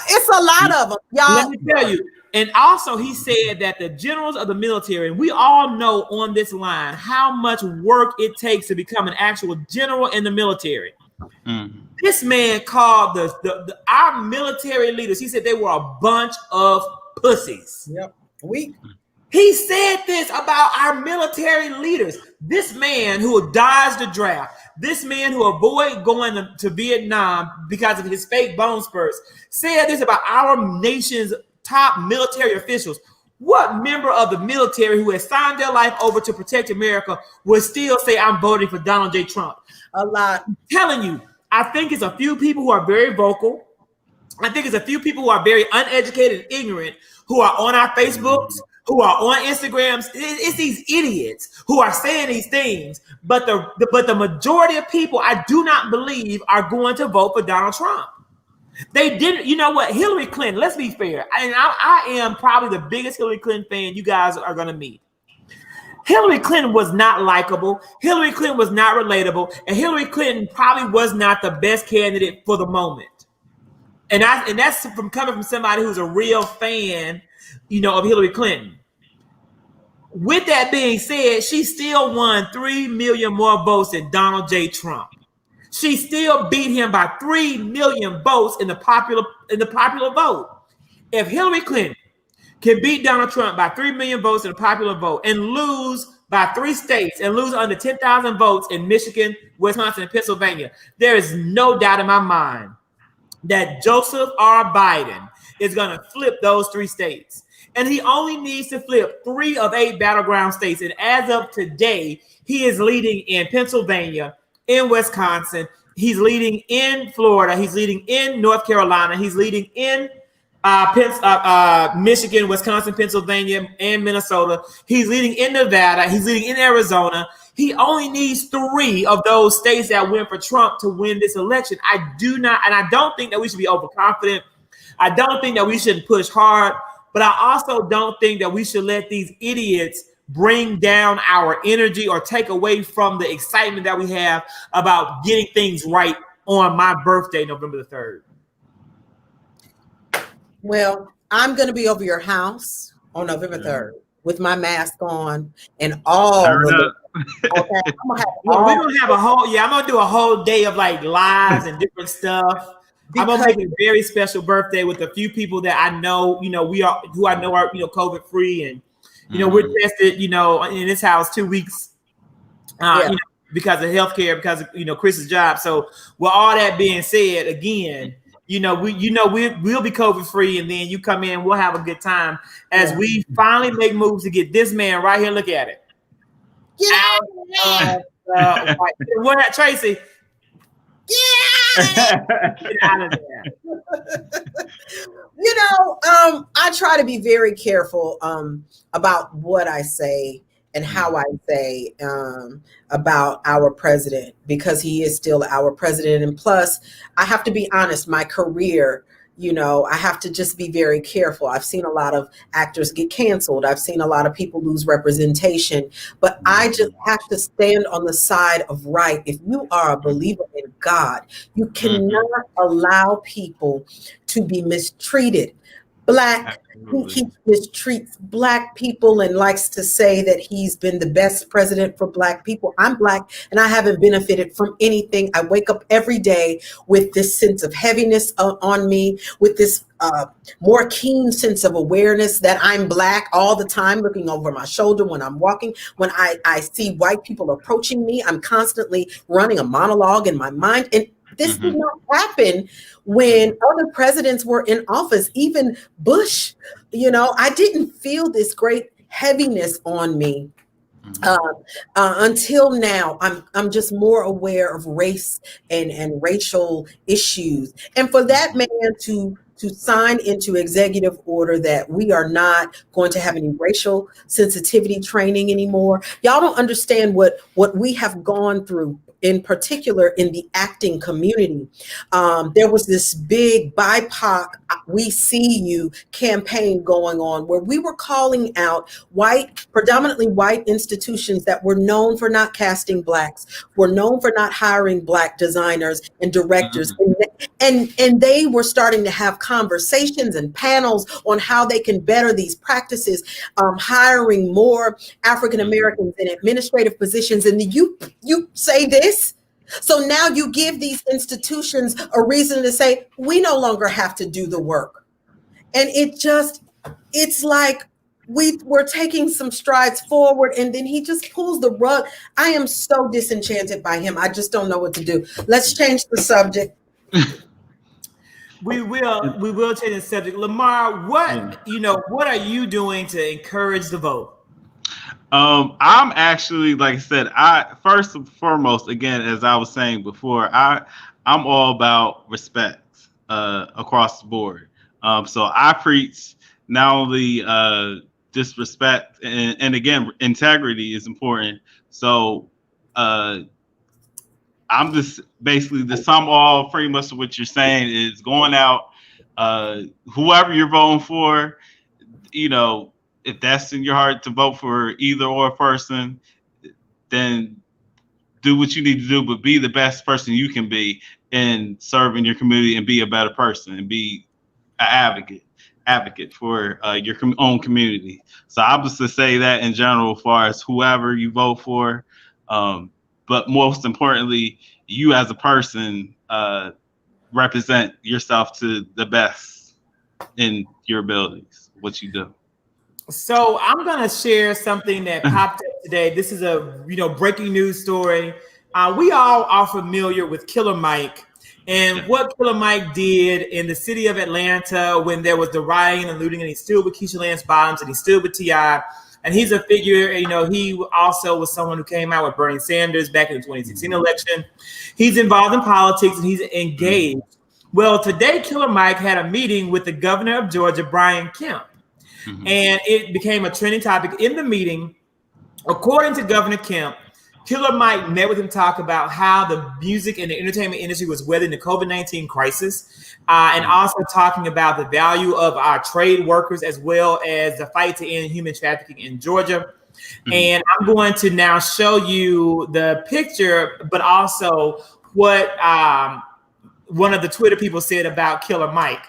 It's a lot of them, y'all. Let me tell you. And also he said that the generals of the military, and we all know on this line how much work it takes to become an actual general in the military. This man called our military leaders. He said they were a bunch of pussies. Yep. He said this about our military leaders. This man who dodged the draft, this man who avoided going to Vietnam because of his fake bone spurs, said this about our nation's top military officials. What member of the military who has signed their life over to protect America would still say, I'm voting for Donald J. Trump? A lot. I'm telling you, I think it's a few people who are very vocal. I think it's a few people who are very uneducated and ignorant who are on our Facebooks, who are on Instagrams. It's these idiots who are saying these things. But the majority of people, I do not believe, are going to vote for Donald Trump. They didn't. You know what? Hillary Clinton, let's be fair. I am probably the biggest Hillary Clinton fan you guys are going to meet. Hillary Clinton was not likable. Hillary Clinton was not relatable. And Hillary Clinton probably was not the best candidate for the moment. And that's from coming from somebody who's a real fan, of Hillary Clinton. With that being said, she still won 3 million more votes than Donald J. Trump. She still beat him by 3 million votes in the popular vote. If Hillary Clinton can beat Donald Trump by 3 million votes in the popular vote and lose by 3 states and lose under 10,000 votes in Michigan, Wisconsin, and Pennsylvania, there is no doubt in my mind that Joseph R. Biden is going to flip those 3 states. And he only needs to flip 3 of 8 battleground states. And as of today, he is leading in Pennsylvania, in Wisconsin. He's leading in Florida. He's leading in North Carolina. He's leading in Michigan, Wisconsin, Pennsylvania, and Minnesota. He's leading in Nevada. He's leading in Arizona. He only needs 3 of those states that win for Trump to win this election. I don't think that we should be overconfident. I don't think that we shouldn't push hard, but I also don't think that we should let these idiots bring down our energy or take away from the excitement that we have about getting things right on my birthday, November the 3rd. Well, I'm going to be over your house on November 3rd with my mask on and all. Okay, I'm gonna have I'm going to do a whole day of like lives and different stuff. I'm gonna make a very special birthday with a few people that I know, who I know are, COVID free, and we're tested, in this house 2 weeks, because of healthcare, because of Chris's job. So with all that being said, again, we'll be COVID free, and then you come in, we'll have a good time as we finally make moves to get this man right here. Look at it. Yeah. What, Tracey? Yeah. Get out of there. I try to be very careful about what I say and how I say about our president, because he is still our president. And plus, I have to be honest, my career, I have to just be very careful. I've seen a lot of actors get canceled. I've seen a lot of people lose representation, but I just have to stand on the side of right. If you are a believer in God, you cannot allow people to be mistreated. He mistreats Black people and likes to say that he's been the best president for Black people. I'm Black and I haven't benefited from anything. I wake up every day with this sense of heaviness on me, with this more keen sense of awareness that I'm Black all the time, looking over my shoulder when I'm walking. When I see white people approaching me, I'm constantly running a monologue in my mind. And this did not happen when other presidents were in office, even Bush. I didn't feel this great heaviness on me until now. I'm just more aware of race and racial issues. And for that man to sign into executive order that we are not going to have any racial sensitivity training anymore. Y'all don't understand what we have gone through, in particular in the acting community. There was this big BIPOC We See You campaign going on where we were calling out predominantly white institutions that were known for not casting Blacks, were known for not hiring Black designers and directors. And they were starting to have conversations and panels on how they can better these practices, hiring more African Americans in administrative positions. And you say this. So now you give these institutions a reason to say, we no longer have to do the work. And it's like we're taking some strides forward, and then he just pulls the rug. I am so disenchanted by him. I just don't know what to do. Let's change the subject. We will change the subject. Lamar, what are you doing to encourage the vote? I'm actually, like I said, first and foremost, again, as I was saying before, I'm all about respect across the board. So I preach not only disrespect and again, integrity is important. So I'm just basically the sum all pretty much of what you're saying is going out, whoever you're voting for, if that's in your heart to vote for either or person, then do what you need to do, but be the best person you can be in serving your community and be a better person and be an advocate for your own community. So I was to say that in general, as far as whoever you vote for, but most importantly, you as a person represent yourself to the best in your abilities, what you do. So I'm going to share something that popped up today. This is a breaking news story. We all are familiar with Killer Mike and what Killer Mike did in the city of Atlanta when there was the rioting and looting, and he stood with Keisha Lance Bottoms and he stood with T.I. And he's a figure, he also was someone who came out with Bernie Sanders back in the 2016 election. He's involved in politics and he's engaged. Well, today, Killer Mike had a meeting with the governor of Georgia, Brian Kemp. And it became a trending topic in the meeting. According to Governor Kemp, Killer Mike met with him to talk about how the music and the entertainment industry was weathering the COVID-19 crisis, and also talking about the value of our trade workers as well as the fight to end human trafficking in Georgia. And I'm going to now show you the picture, but also what one of the Twitter people said about Killer Mike.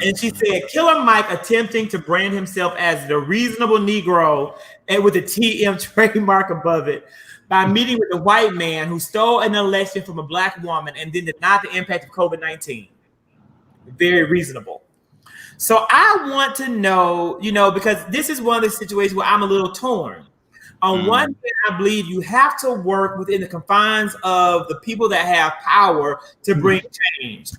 And she said, Killer Mike attempting to brand himself as the reasonable Negro and with the TM trademark above it by meeting with a white man who stole an election from a black woman and then denied the impact of COVID-19. Very reasonable. So I want to know, because this is one of the situations where I'm a little torn. On one hand, I believe you have to work within the confines of the people that have power to bring change.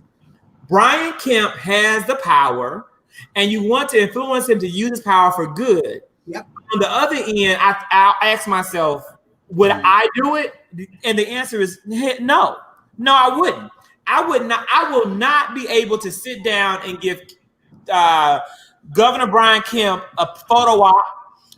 Brian Kemp has the power, and you want to influence him to use his power for good. Yep. On the other end, I'll ask myself, would I do it? And the answer is no. No, I wouldn't. I would not. I will not be able to sit down and give Governor Brian Kemp a photo op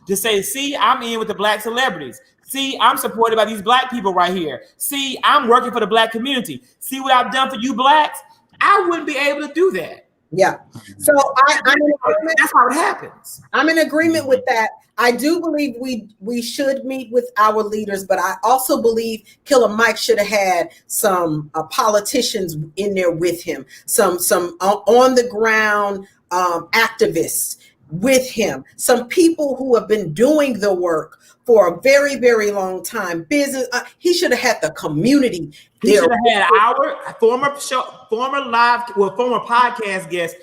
to say, see, I'm in with the black celebrities. See, I'm supported by these black people right here. See, I'm working for the black community. See what I've done for you blacks? I wouldn't be able to do that. Yeah. So that's how it happens. I'm in agreement with that. I do believe we should meet with our leaders, but I also believe Killer Mike should have had some politicians in there with him, some on the ground activists with him, some people who have been doing the work for a very, very long time. Business. He should have had the community. He should have had our former podcast guest,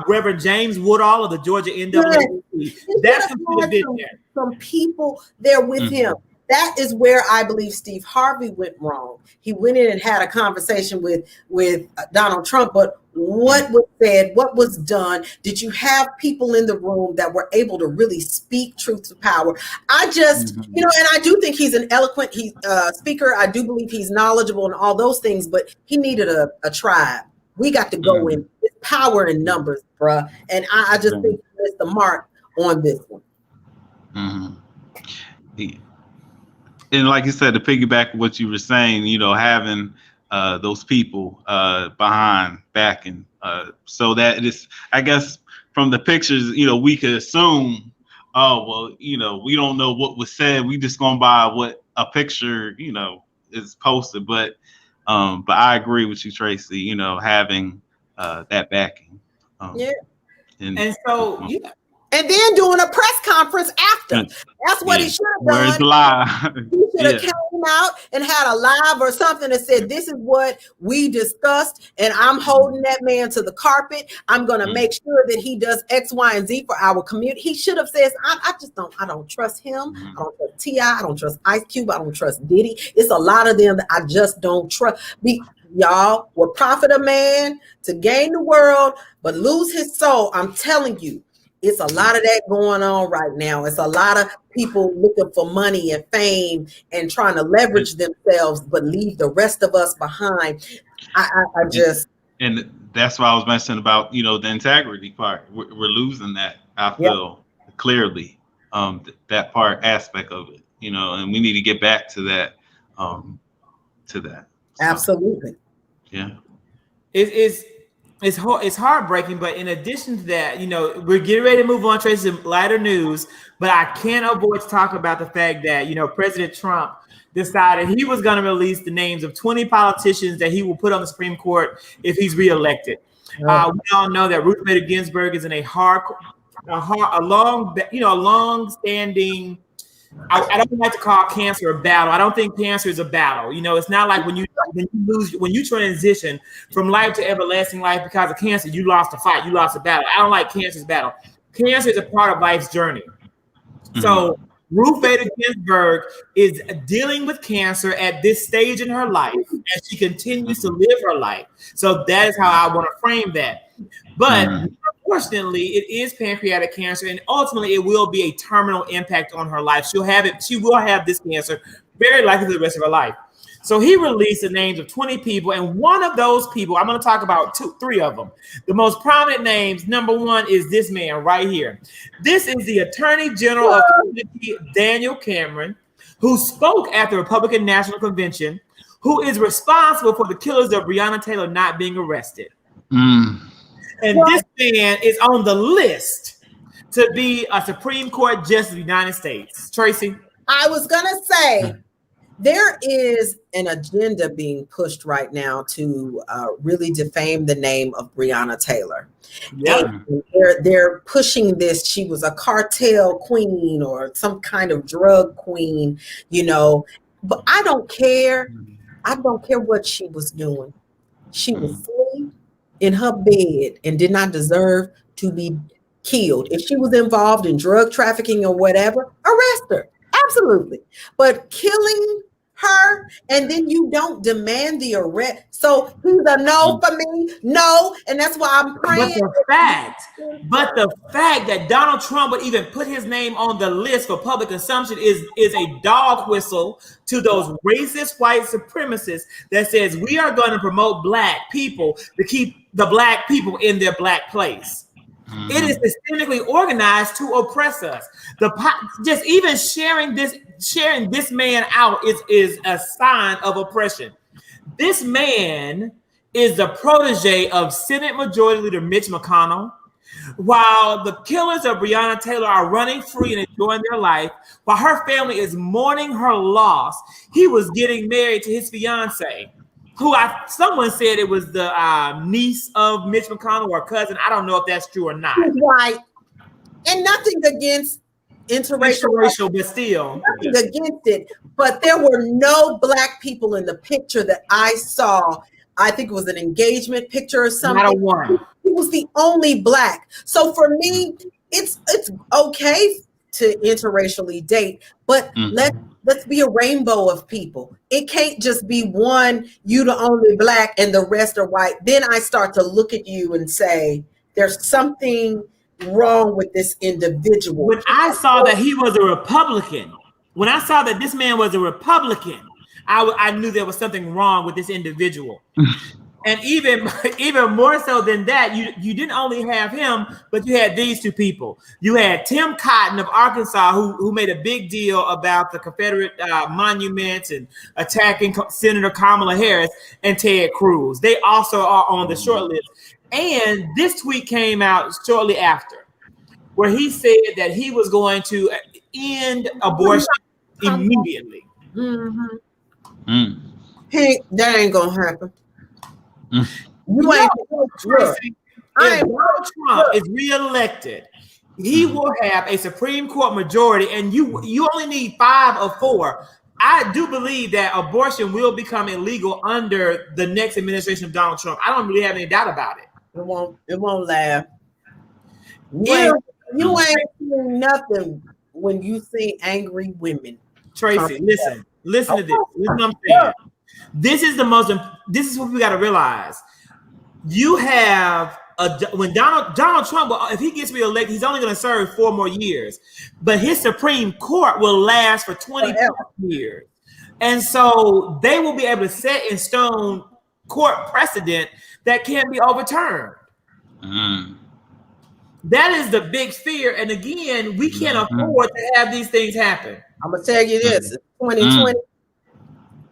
Reverend James Woodall of the Georgia NAACP. That's some people there with him. That is where I believe Steve Harvey went wrong. He went in and had a conversation with Donald Trump, but what was said, what was done? Did you have people in the room that were able to really speak truth to power? I just, and I do think he's an eloquent speaker. I do believe he's knowledgeable and all those things, but he needed a tribe. We got to go in. It's power in numbers, bruh. And I just think he missed the mark on this one. And like you said, to piggyback what you were saying, having those people behind backing, so that it is, I guess, from the pictures, we could assume, we don't know what was said. We just going by what a picture, is posted. But I agree with you, Tracey. Having that backing. And so and then doing a press conference after. That's what he should have done. Where's the live? He should have came out and had a live or something that said, this is what we discussed, and I'm holding that man to the carpet. I'm going to make sure that he does X, Y, and Z for our community. He should have said, I don't trust him. I don't trust T.I. I don't trust Ice Cube. I don't trust Diddy. It's a lot of them that I just don't trust. Y'all will profit a man to gain the world, but lose his soul. I'm telling you. It's a lot of that going on right now. It's a lot of people looking for money and fame and trying to leverage themselves, but leave the rest of us behind. And that's why I was mentioning about, the integrity part. We're losing that. I feel clearly that aspect of it, and we need to get back to that. Absolutely. Yeah. It's heartbreaking, but in addition to that, we're getting ready to move on, Tracy, some lighter news, but I can't avoid to talk about the fact that, President Trump decided he was going to release the names of 20 politicians that he will put on the Supreme Court if he's reelected. We all know that Ruth Bader Ginsburg is in a long-standing, I don't like to call cancer a battle. I don't think cancer is a battle. It's not like when you transition from life to everlasting life because of cancer, you lost a fight, you lost a battle. I don't like cancer's battle. Cancer is a part of life's journey. So Ruth Bader Ginsburg is dealing with cancer at this stage in her life as she continues to live her life. So that is how I want to frame that. But unfortunately, it is pancreatic cancer, and ultimately it will be a terminal impact on her life. She will have this cancer very likely for the rest of her life. So he released the names of 20 people, and one of those people, I'm going to talk about three of them. The most prominent names, number one is this man right here. This is the Attorney General of the community, Daniel Cameron, who spoke at the Republican National Convention, who is responsible for the killers of Breonna Taylor not being arrested. And this man is on the list to be a Supreme Court Justice of the United States. Tracy? I was going to say, There is an agenda being pushed right now to really defame the name of Breonna Taylor. Yeah. And they're pushing this. She was a cartel queen or some kind of drug queen, But I don't care. I don't care what she was doing. She was asleep in her bed and did not deserve to be killed. If she was involved in drug trafficking or whatever, arrest her. Absolutely. But killing her and then you don't demand the arrest. So he's a no for me. No. And that's why I'm praying. But the fact that Donald Trump would even put his name on the list for public consumption is a dog whistle to those racist white supremacists that says we are going to promote black people to keep the black people in their black place. It is systemically organized to oppress us. Just even sharing this man out is a sign of oppression. This man is the protege of Senate Majority Leader Mitch McConnell. While the killers of Breonna Taylor are running free and enjoying their life, while her family is mourning her loss, he was getting married to his fiance, who someone said it was the niece of Mitch McConnell or cousin. I don't know if that's true or not. Right. And nothing against interracial, but still. Nothing against it. But there were no black people in the picture that I saw. I think it was an engagement picture or something. Not a one. He was the only black. So for me, it's okay to interracially date, but let's be a rainbow of people. It can't just be one, you the only black and the rest are white. Then I start to look at you and say, there's something wrong with this individual. When I saw that he was a Republican, when I saw that this man was a Republican, I knew there was something wrong with this individual. And even more so than that, you didn't only have him, but you had these two people. You had Tim Cotton of Arkansas, who made a big deal about the Confederate monuments and attacking Senator Kamala Harris, and Ted Cruz. They also are on the short list. And this tweet came out shortly after, where he said that he was going to end abortion immediately. Hey, that ain't gonna happen. If Donald Trump is reelected, he will have a Supreme Court majority, and you only need 5 of 4. I do believe that abortion will become illegal under the next administration of Donald Trump. I don't really have any doubt about it. It won't last. You ain't seeing nothing when you see angry women. Tracy, listen to this. Listen what I'm saying. This is what we got to realize. You have when Donald Trump, if he gets reelected, he's only going to serve 4 more years, but his Supreme Court will last for 20 years. And so they will be able to set in stone court precedent that can't be overturned. That is the big fear. And again, we can't afford to have these things happen. I'm going to tell you this. In 2020,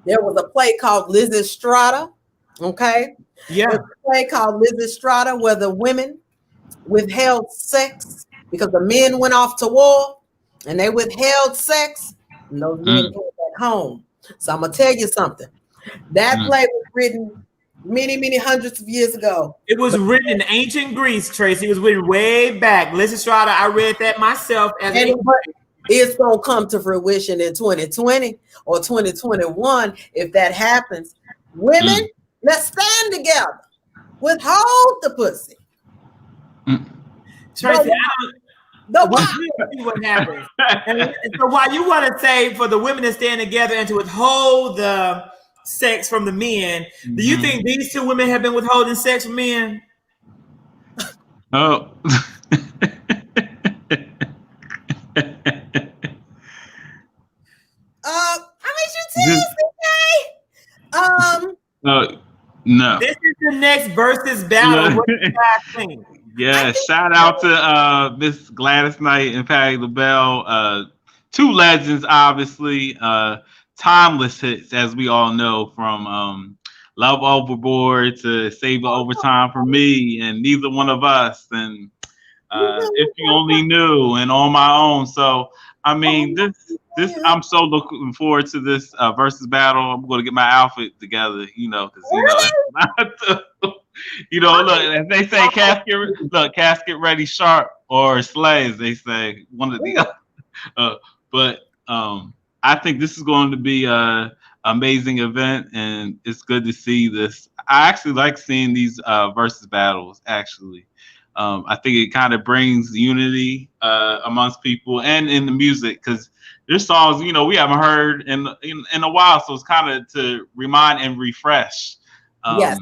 there was a play called Liz Estrada. Okay? Yeah. There's a play called Liz Estrada where the women withheld sex because the men went off to war and they withheld sex and those men came back home. So I'm going to tell you something. That play was written many, many hundreds of years ago. It was written in ancient Greece, Tracy. It was written way back. Liz Estrada, I read that myself. It's going to come to fruition in 2020 or 2021 if that happens. Women, let's stand together. Withhold the pussy. Tracy, what happens. And so while you want to say for the women to stand together and to withhold the sex from the men, do you think these 2 women have been withholding sex from men? Oh. No. This is the next Verzuz battle. What do you guys think? Yeah, shout out to Miss Gladys Knight and Patti LaBelle. 2 legends, obviously. Timeless hits, as we all know, from Love Overboard to Save the Overtime for Me, and Neither One of Us. And If You Only Knew, and On My Own. So I mean, this I'm so looking forward to this versus battle. I'm going to get my outfit together, because that's what I do. Look, as they say, casket ready, sharp, or slay, as they say, one of the other. But I think this is going to be a amazing event, and it's good to see this. I actually like seeing these versus battles. Actually, I think it kind of brings unity amongst people and in the music, because there's songs we haven't heard in a while, so it's kind of to remind and refresh. Yes.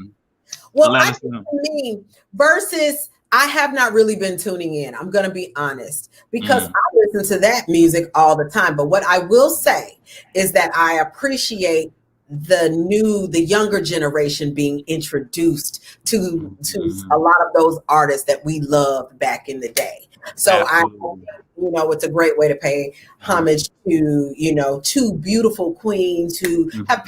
Well, I think for me, versus, I have not really been tuning in. I'm going to be honest, because I listen to that music all the time. But what I will say is that I appreciate the younger generation being introduced to a lot of those artists that we loved back in the day. So it's a great way to pay homage to, two beautiful queens who have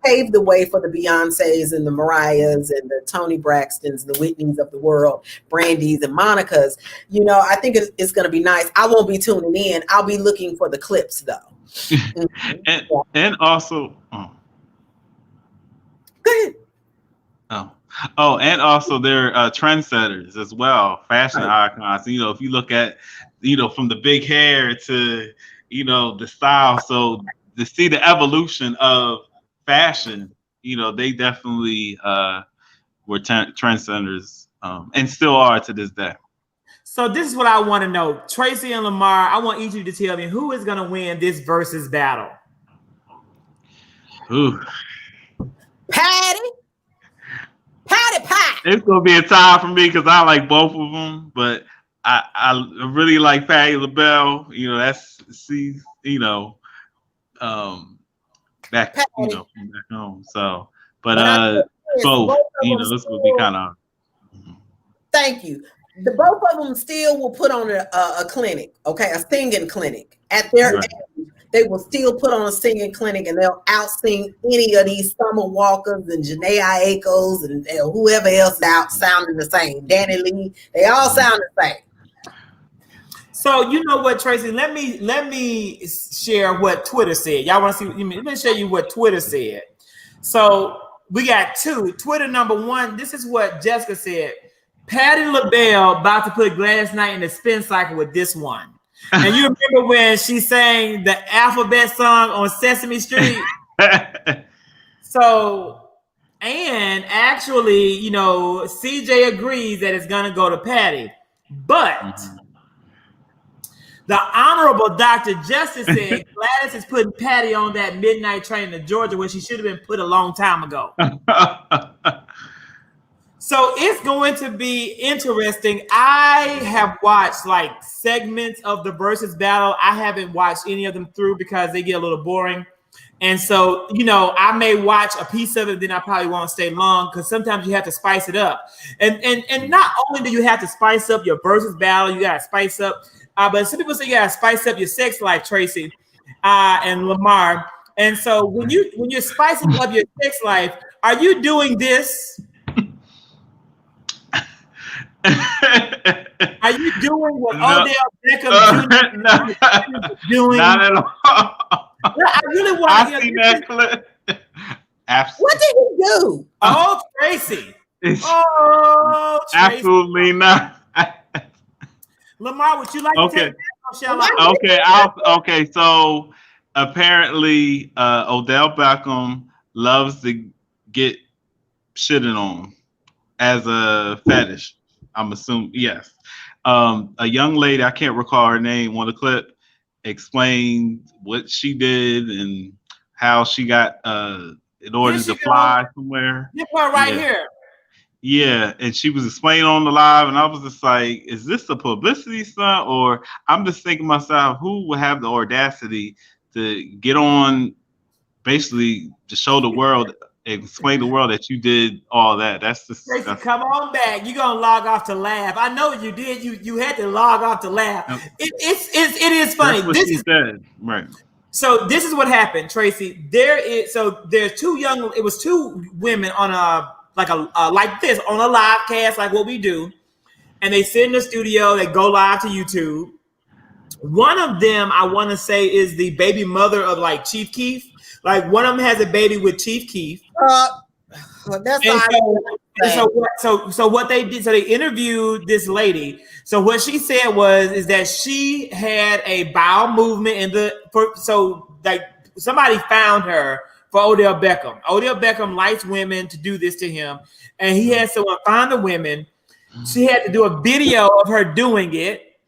paved the way for the Beyoncés and the Mariahs and the Toni Braxtons, the Whitneys of the world, Brandys and Monicas. I think it's going to be nice. I won't be tuning in. I'll be looking for the clips though. and also, Go ahead. And also they're trendsetters as well, fashion icons. If you look at, from the big hair to, the style. So to see the evolution of fashion, they definitely were trendsetters and still are to this day. So this is what I want to know. Tracey and Lamar, I want each of you to tell me who is going to win this versus battle. Ooh. Patty Pie. It's going to be a tie for me because I like both of them, but I really like Patti LaBelle. That's back from back home. So, but both, this will be kind of. Thank you. The both of them still will put on a clinic, okay, a singing clinic at their age. They will still put on a singing clinic, and they'll out-sing any of these Summer Walkers and Janae Aiko's and whoever else out sounding the same. Danny Lee, they all sound the same. So you know what, Tracey? Let me share what Twitter said. Y'all want to see? Let me show you what Twitter said. So we got two. Twitter number one. This is what Jessica said. Patti LaBelle about to put Gladys Knight in the spin cycle with this one. And you remember when she sang the alphabet song on Sesame Street? So, and actually, CJ agrees that it's going to go to Patti. But the Honorable Dr. Justice said Gladys is putting Patti on that midnight train to Georgia where she should have been put a long time ago. So it's going to be interesting. I have watched like segments of the versus battle. I haven't watched any of them through because they get a little boring. And so, I may watch a piece of it, then I probably won't stay long because sometimes you have to spice it up. And not only do you have to spice up your versus battle, you got to spice up. But some people say you got to spice up your sex life, Tracey and Lamar. And so when you're spicing up your sex life, are you doing this? Are you doing what Odell Beckham Jr. doing? Not at all. I really want to see that clip. Absolutely. What did he do? Oh, Tracey. Oh, Tracey. Absolutely not. Lamar, would you like to take that or shall I? Okay. So apparently, Odell Beckham loves to get shitted on as a fetish. I'm assuming, yes. A young lady, I can't recall her name, on the clip, explained what she did and how she got in order to fly somewhere. This one right here. Yeah, and she was explaining on the live, and I was just like, is this a publicity stunt? Or I'm just thinking to myself, who would have the audacity to get on, basically to show the world, explain the world that you did all that? That's just come on back. You're gonna log off to laugh. I know you did. You had to log off to laugh. It is funny. That's what she said. Right. So this is what happened, Tracey. There's two women on like this on a live cast, like what we do. and they sit in the studio. They go live to YouTube. One of them, I want to say, is the baby mother of like Chief Keef. Like one of them has a baby with Chief Keef. That's so what they did, so they interviewed this lady. So what she said is that she had a bowel movement like somebody found her for Odell Beckham. Odell Beckham likes women to do this to him, and he had someone find the women. She had to do a video of her doing it,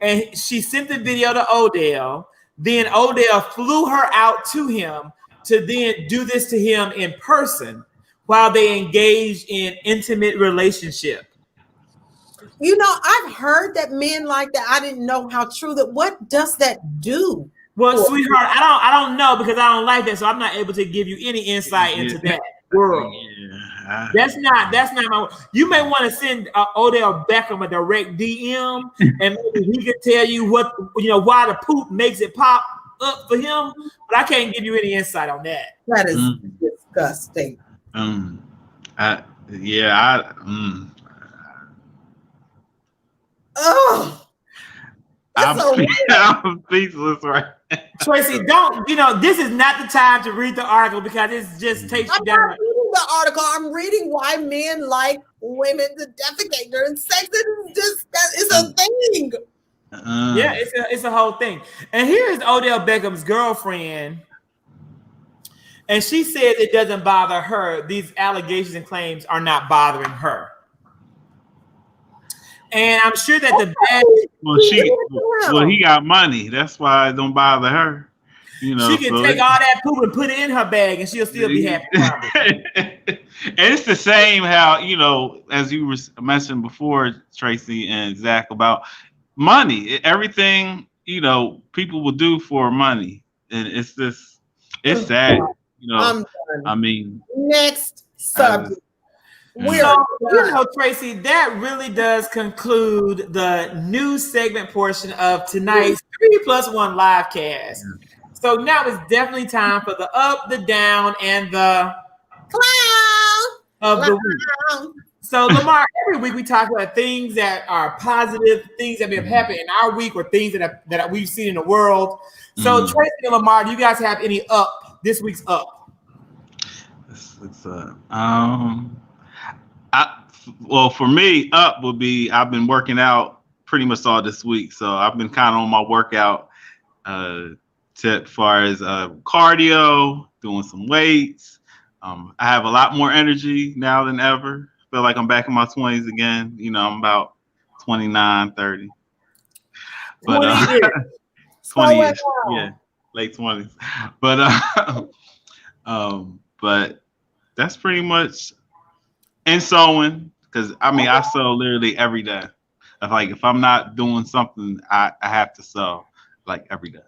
and she sent the video to Odell. Then Odell flew her out to him to then do this to him in person while they engaged in intimate relationship. You know, I've heard that men like that. I didn't know how true that. What does that do? Well, sweetheart, I don't know because I don't like that, so I'm not able to give you any insight into that world. Yeah. That's not my. You may want to send Odell Beckham a direct DM, and maybe he can tell you why the poop makes it pop up for him. But I can't give you any insight on that. That is disgusting. Oh, I'm speechless right now. Tracy, this is not the time to read the article because it just takes you down. I'm not reading the article. I'm reading why men like women to defecate during sex. It's a thing. Yeah, it's a whole thing. And here's Odell Beckham's girlfriend. And she says it doesn't bother her. These allegations and claims are not bothering her. And I'm sure that the bag. Well, he got money. That's why it don't bother her. She can take all that poop and put it in her bag, and she'll still be happy. And it's the same how as you were mentioned before, Tracey and Zack, about money. Everything people will do for money, and it's sad. I'm done. I mean, next subject. Tracy, that really does conclude the news segment portion of tonight's 3+1 live cast. So now it's definitely time for the up, the down, and the clown of the week. So Lamar, every week we talk about things that are positive, things that have happened in our week, or things that we've seen in the world. So Tracy and Lamar, do you guys have any this week's up? Well, for me, up would be I've been working out pretty much all this week, so I've been kind of on my workout as far as cardio, doing some weights. I have a lot more energy now than ever. Feel like I'm back in my 20s again. I'm about 29, 30. But 20-ish, yeah, late 20s. But that's pretty much. And sewing, because I sew literally every day. If I'm not doing something, I have to sew like every day,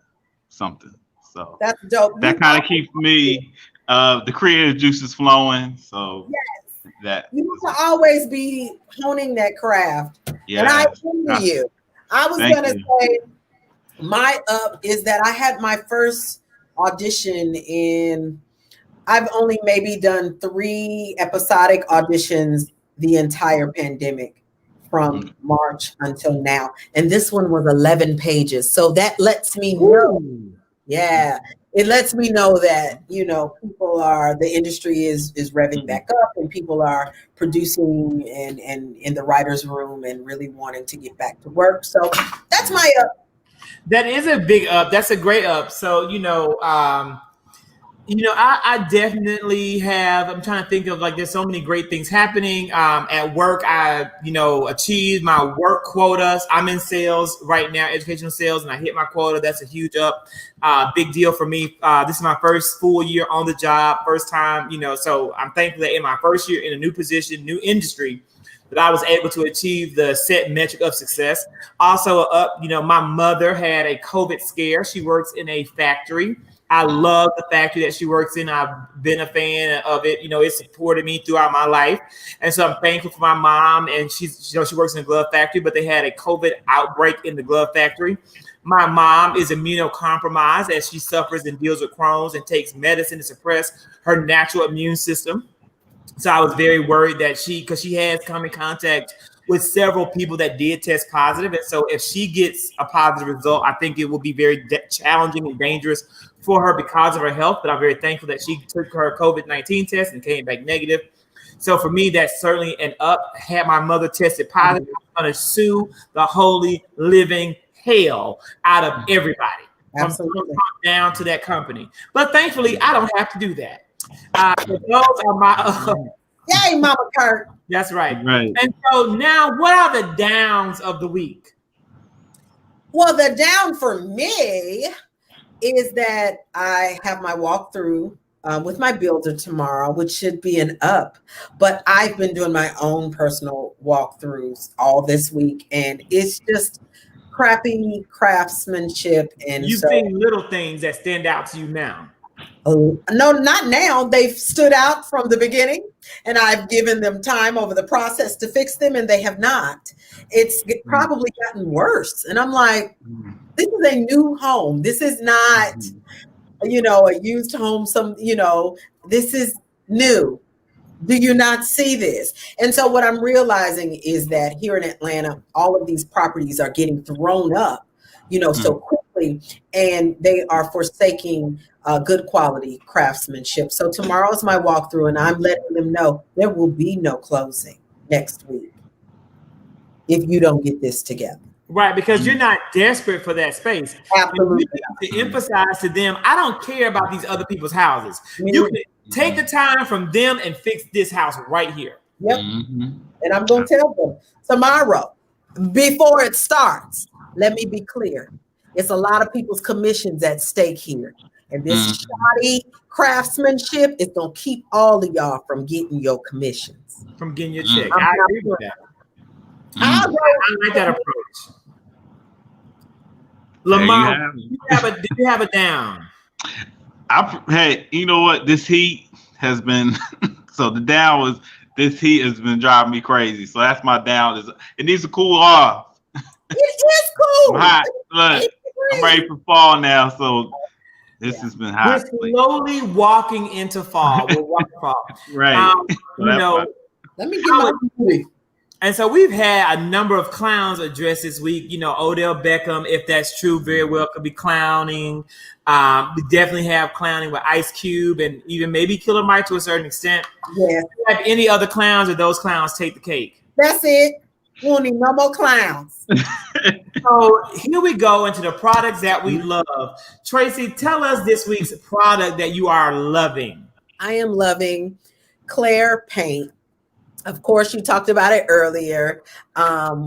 something. So that's dope. That kind of keeps me the creative juices flowing. So that you have to always be honing that craft. Yeah. And I envy you. I was gonna say my up is that I had my first audition in. I've only maybe done 3 episodic auditions the entire pandemic from March until now. And this one was 11 pages. So that lets me know. Yeah. It lets me know that, the industry is revving back up and people are producing and in the writer's room and really wanting to get back to work. So that's my up. That is a big up. That's a great up. So, I definitely have. I'm trying to think of there's so many great things happening at work. I, achieved my work quotas. I'm in sales right now, educational sales, and I hit my quota. That's a huge up, big deal for me. This is my first full year on the job, first time, so I'm thankful that in my first year in a new position, new industry, that I was able to achieve the set metric of success. Also up, my mother had a COVID scare. She works in a factory. I love the factory that she works in. I've been a fan of it. It supported me throughout my life. And so I'm thankful for my mom. And she works in a glove factory, but they had a COVID outbreak in the glove factory. My mom is immunocompromised as she suffers and deals with Crohn's and takes medicine to suppress her natural immune system. So I was very worried that because she has come in contact with several people that did test positive. And so if she gets a positive result, I think it will be very challenging and dangerous for her because of her health. But I'm very thankful that she took her COVID-19 test and came back negative. So for me, that's certainly an up. Had my mother tested positive, I'm going to sue the holy living hell out of everybody. Absolutely. From down to that company. But thankfully, I don't have to do that. So those are my... Yay, Mama Kurt. That's right. Right. And so now, what are the downs of the week? Well, the down for me is that I have my walkthrough with my builder tomorrow, which should be an up. But I've been doing my own personal walkthroughs all this week, and it's just crappy craftsmanship. And You've seen little things that stand out to you now. Oh, no, not now. They've stood out from the beginning, and I've given them time over the process to fix them, and they have not. It's probably gotten worse. And I'm like, this is a new home. This is not, a used home. This is new. Do you not see this? And so what I'm realizing is that here in Atlanta, all of these properties are getting thrown up, so quickly, and they are forsaking good quality craftsmanship. So tomorrow's my walkthrough, and I'm letting them know there will be no closing next week if you don't get this together. Right, because you're not desperate for that space. Absolutely. To emphasize to them, I don't care about these other people's houses. You can take the time from them and fix this house right here. Yep. And I'm going to tell them tomorrow, before it starts, let me be clear. It's a lot of people's commissions at stake here. And this shoddy craftsmanship is going to keep all of y'all from getting your commissions. From getting your check. I agree with that. I like that approach. Lamar, did you have a down? Hey, you know what? This heat has been so the down was this heat has been driving me crazy. So that's my down. It needs to cool off. It is cool. I'm hot. Look, I'm ready for fall now. So this has been hot. We're slowly walking into fall. We're walking fall. Right. Let me get my movie. And so we've had a number of clowns addressed this week. Odell Beckham, if that's true, very well could be clowning. We definitely have clowning with Ice Cube and even maybe Killer Mike to a certain extent. Yeah. Do you have any other clowns, or those clowns take the cake? That's it. We don't need no more clowns. So here we go into the products that we love. Tracey, tell us this week's product that you are loving. I am loving Claire paint. Of course, you talked about it earlier.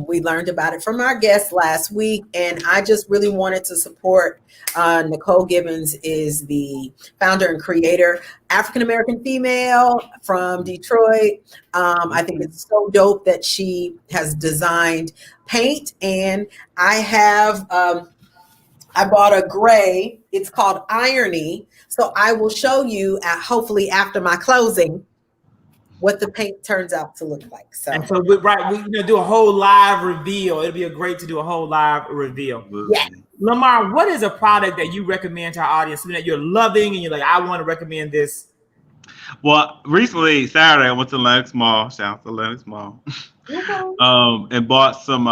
We learned about it from our guest last week, and I just really wanted to support. Nicole Gibbons is the founder and creator, African-American female from Detroit. I think it's so dope that she has designed paint, and I bought a gray. It's called Irony. So I will show you hopefully after my closing what the paint turns out to look like. And so we're going to do a whole live reveal. It'll be great to do a whole live reveal. Yeah. Lamar, what is a product that you recommend to our audience, something that you're loving and you're like, I want to recommend this? Well, recently, Saturday, I went to Lenox Mall. Shout out to Lenox Mall. And bought some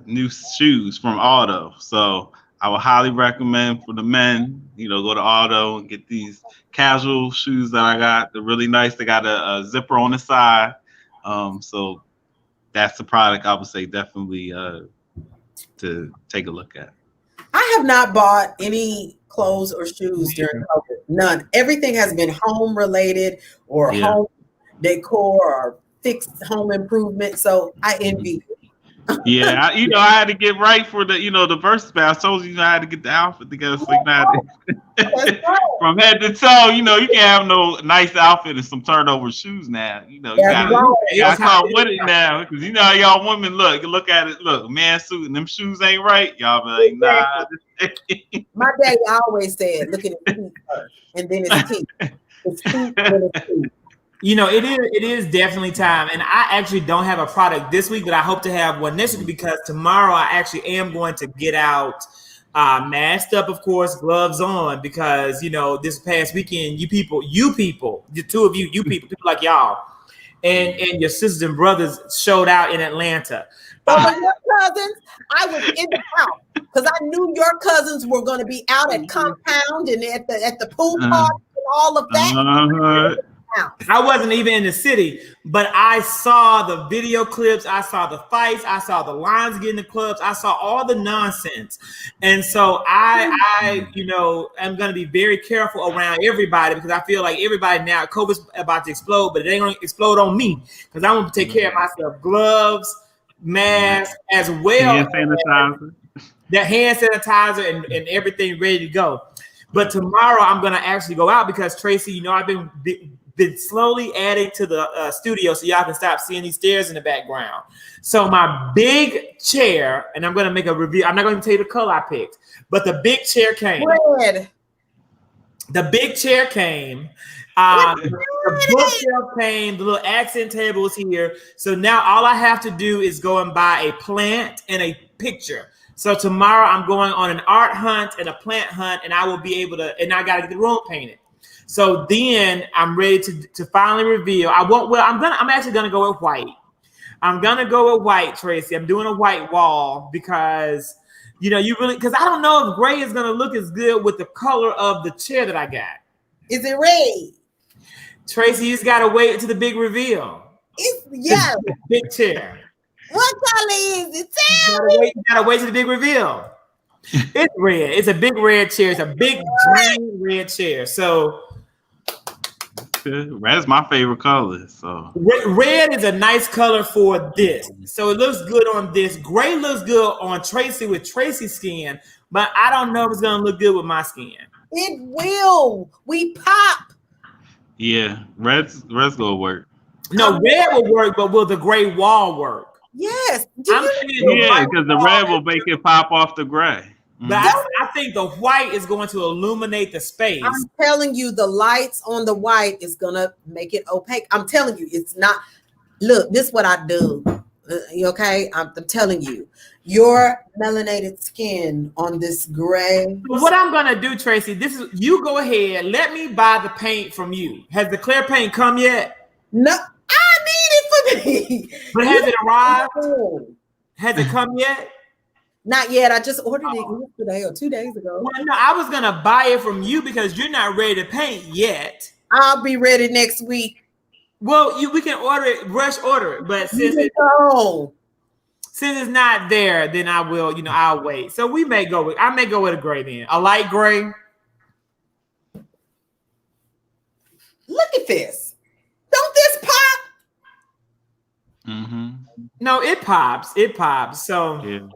new shoes from Auto. So I would highly recommend for the men, go to Auto and get these casual shoes that I got. They're really nice. They got a zipper on the side. So that's the product I would say definitely to take a look at. I have not bought any clothes or shoes during COVID. None. Everything has been home related or home decor or fixed home improvement. So I envy you. Yeah, I had to get right for the Verzuz. I told you, I had to get the outfit together. So from head to toe, you can't have no nice outfit and some turnover shoes now. You gotta start with it now, because how y'all women look. You look at it, look, man suit and them shoes ain't right. Y'all be like, nah. My daddy always said, look at his feet first, and then his teeth. His feet and his teeth. It is definitely time. And I actually don't have a product this week, but I hope to have one next week, because tomorrow I actually am going to get out masked up, of course, gloves on, because, this past weekend, you people, the two of you people like y'all, and your sisters and brothers showed out in Atlanta. But your cousins, I was in the house because I knew your cousins were going to be out at Compound and at the pool party and all of that. I wasn't even in the city, but I saw the video clips. I saw the fights. I saw the lines getting the clubs. I saw all the nonsense. And so I am going to be very careful around everybody because I feel like everybody now, COVID's about to explode, but it ain't going to explode on me because I'm going to take care of myself. Gloves, mask, as well. Hand sanitizer. That hand sanitizer and everything ready to go. But tomorrow I'm going to actually go out because Tracey, I've been slowly adding to the studio so y'all can stop seeing these stairs in the background. So my big chair, and I'm going to make a review. I'm not going to tell you the color I picked, but the big chair came. Red. The big chair came. The bookshelf came. The little accent table is here. So now all I have to do is go and buy a plant and a picture. So tomorrow I'm going on an art hunt and a plant hunt, and I will be able to, and I got to get the room painted. So then I'm ready to finally reveal. I'm actually gonna go with white. I'm gonna go with white, Tracey. I'm doing a white wall because because I don't know if gray is gonna look as good with the color of the chair that I got. Is it red? Tracey, you just gotta wait until the big reveal. Yeah. Big chair. What color is it? You gotta wait till the big reveal. It's red. It's a big red chair. It's a big giant red chair. So red is my favorite color. So red is a nice color for this. So it looks good on this. Gray looks good on Tracey with Tracey's skin, but I don't know if it's gonna look good with my skin. It will. We pop. Yeah, red's gonna work. No, red will work, but will the gray wall work? Yes. Because the red will make it pop off the gray. But I think the white is going to illuminate the space. I'm telling you, the lights on the white is gonna make it opaque. I'm telling you, it's not. Look, this is what I do. Okay, I'm telling you, your melanated skin on this gray. So what I'm gonna do, Tracey, you go ahead. Let me buy the paint from you. Has the clear paint come yet? No, I need it for me. But has it arrived? Has it come yet? Not yet. I just ordered it yesterday or 2 days ago. Well, no, I was gonna buy it from you because you're not ready to paint yet. I'll be ready next week. Well, we can order it, rush order it, but since it's not there, then I will. I'll wait. So I may go with a gray then, a light gray. Look at this. Don't this pop? Mm-hmm. No, it pops. It pops. So yeah.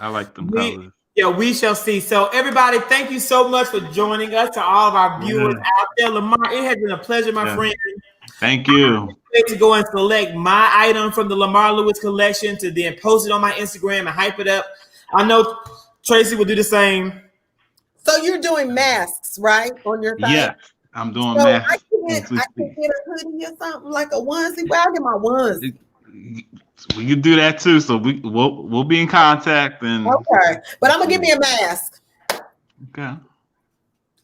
I like them colors. Yeah, we shall see. So everybody, thank you so much for joining us. To all of our viewers out there, Lamar, it has been a pleasure, my friend. Thank you. To go and select my item from the Lamar Lewis collection to then post it on my Instagram and hype it up. I know Tracey will do the same. So you're doing masks, right, on your site? Yeah, I'm doing masks. I can get a hoodie or something like a onesie. Well, I'll get my onesie. We can do that too. So we'll be in contact. And okay, but I'm gonna give me a mask. Okay. I'm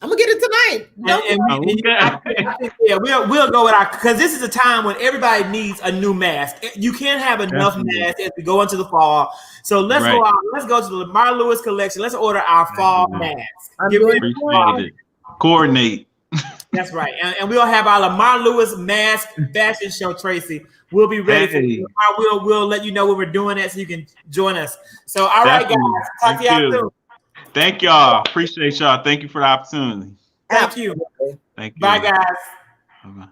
gonna get it tonight. We'll go with because this is a time when everybody needs a new mask. You can't have enough masks as we go into the fall. So let's go out. Let's go to the Lamar Lewis collection. Let's order our fall mask. Coordinate. That's right, and we'll have our Lamar Lewis mask fashion show, Tracey. We'll be ready for you. We'll let you know when we're doing that so you can join us. So, all right, guys. Talk to y'all soon. Thank y'all. Appreciate y'all. Thank you for the opportunity. Thank you. Thank you. Bye, guys. Bye-bye.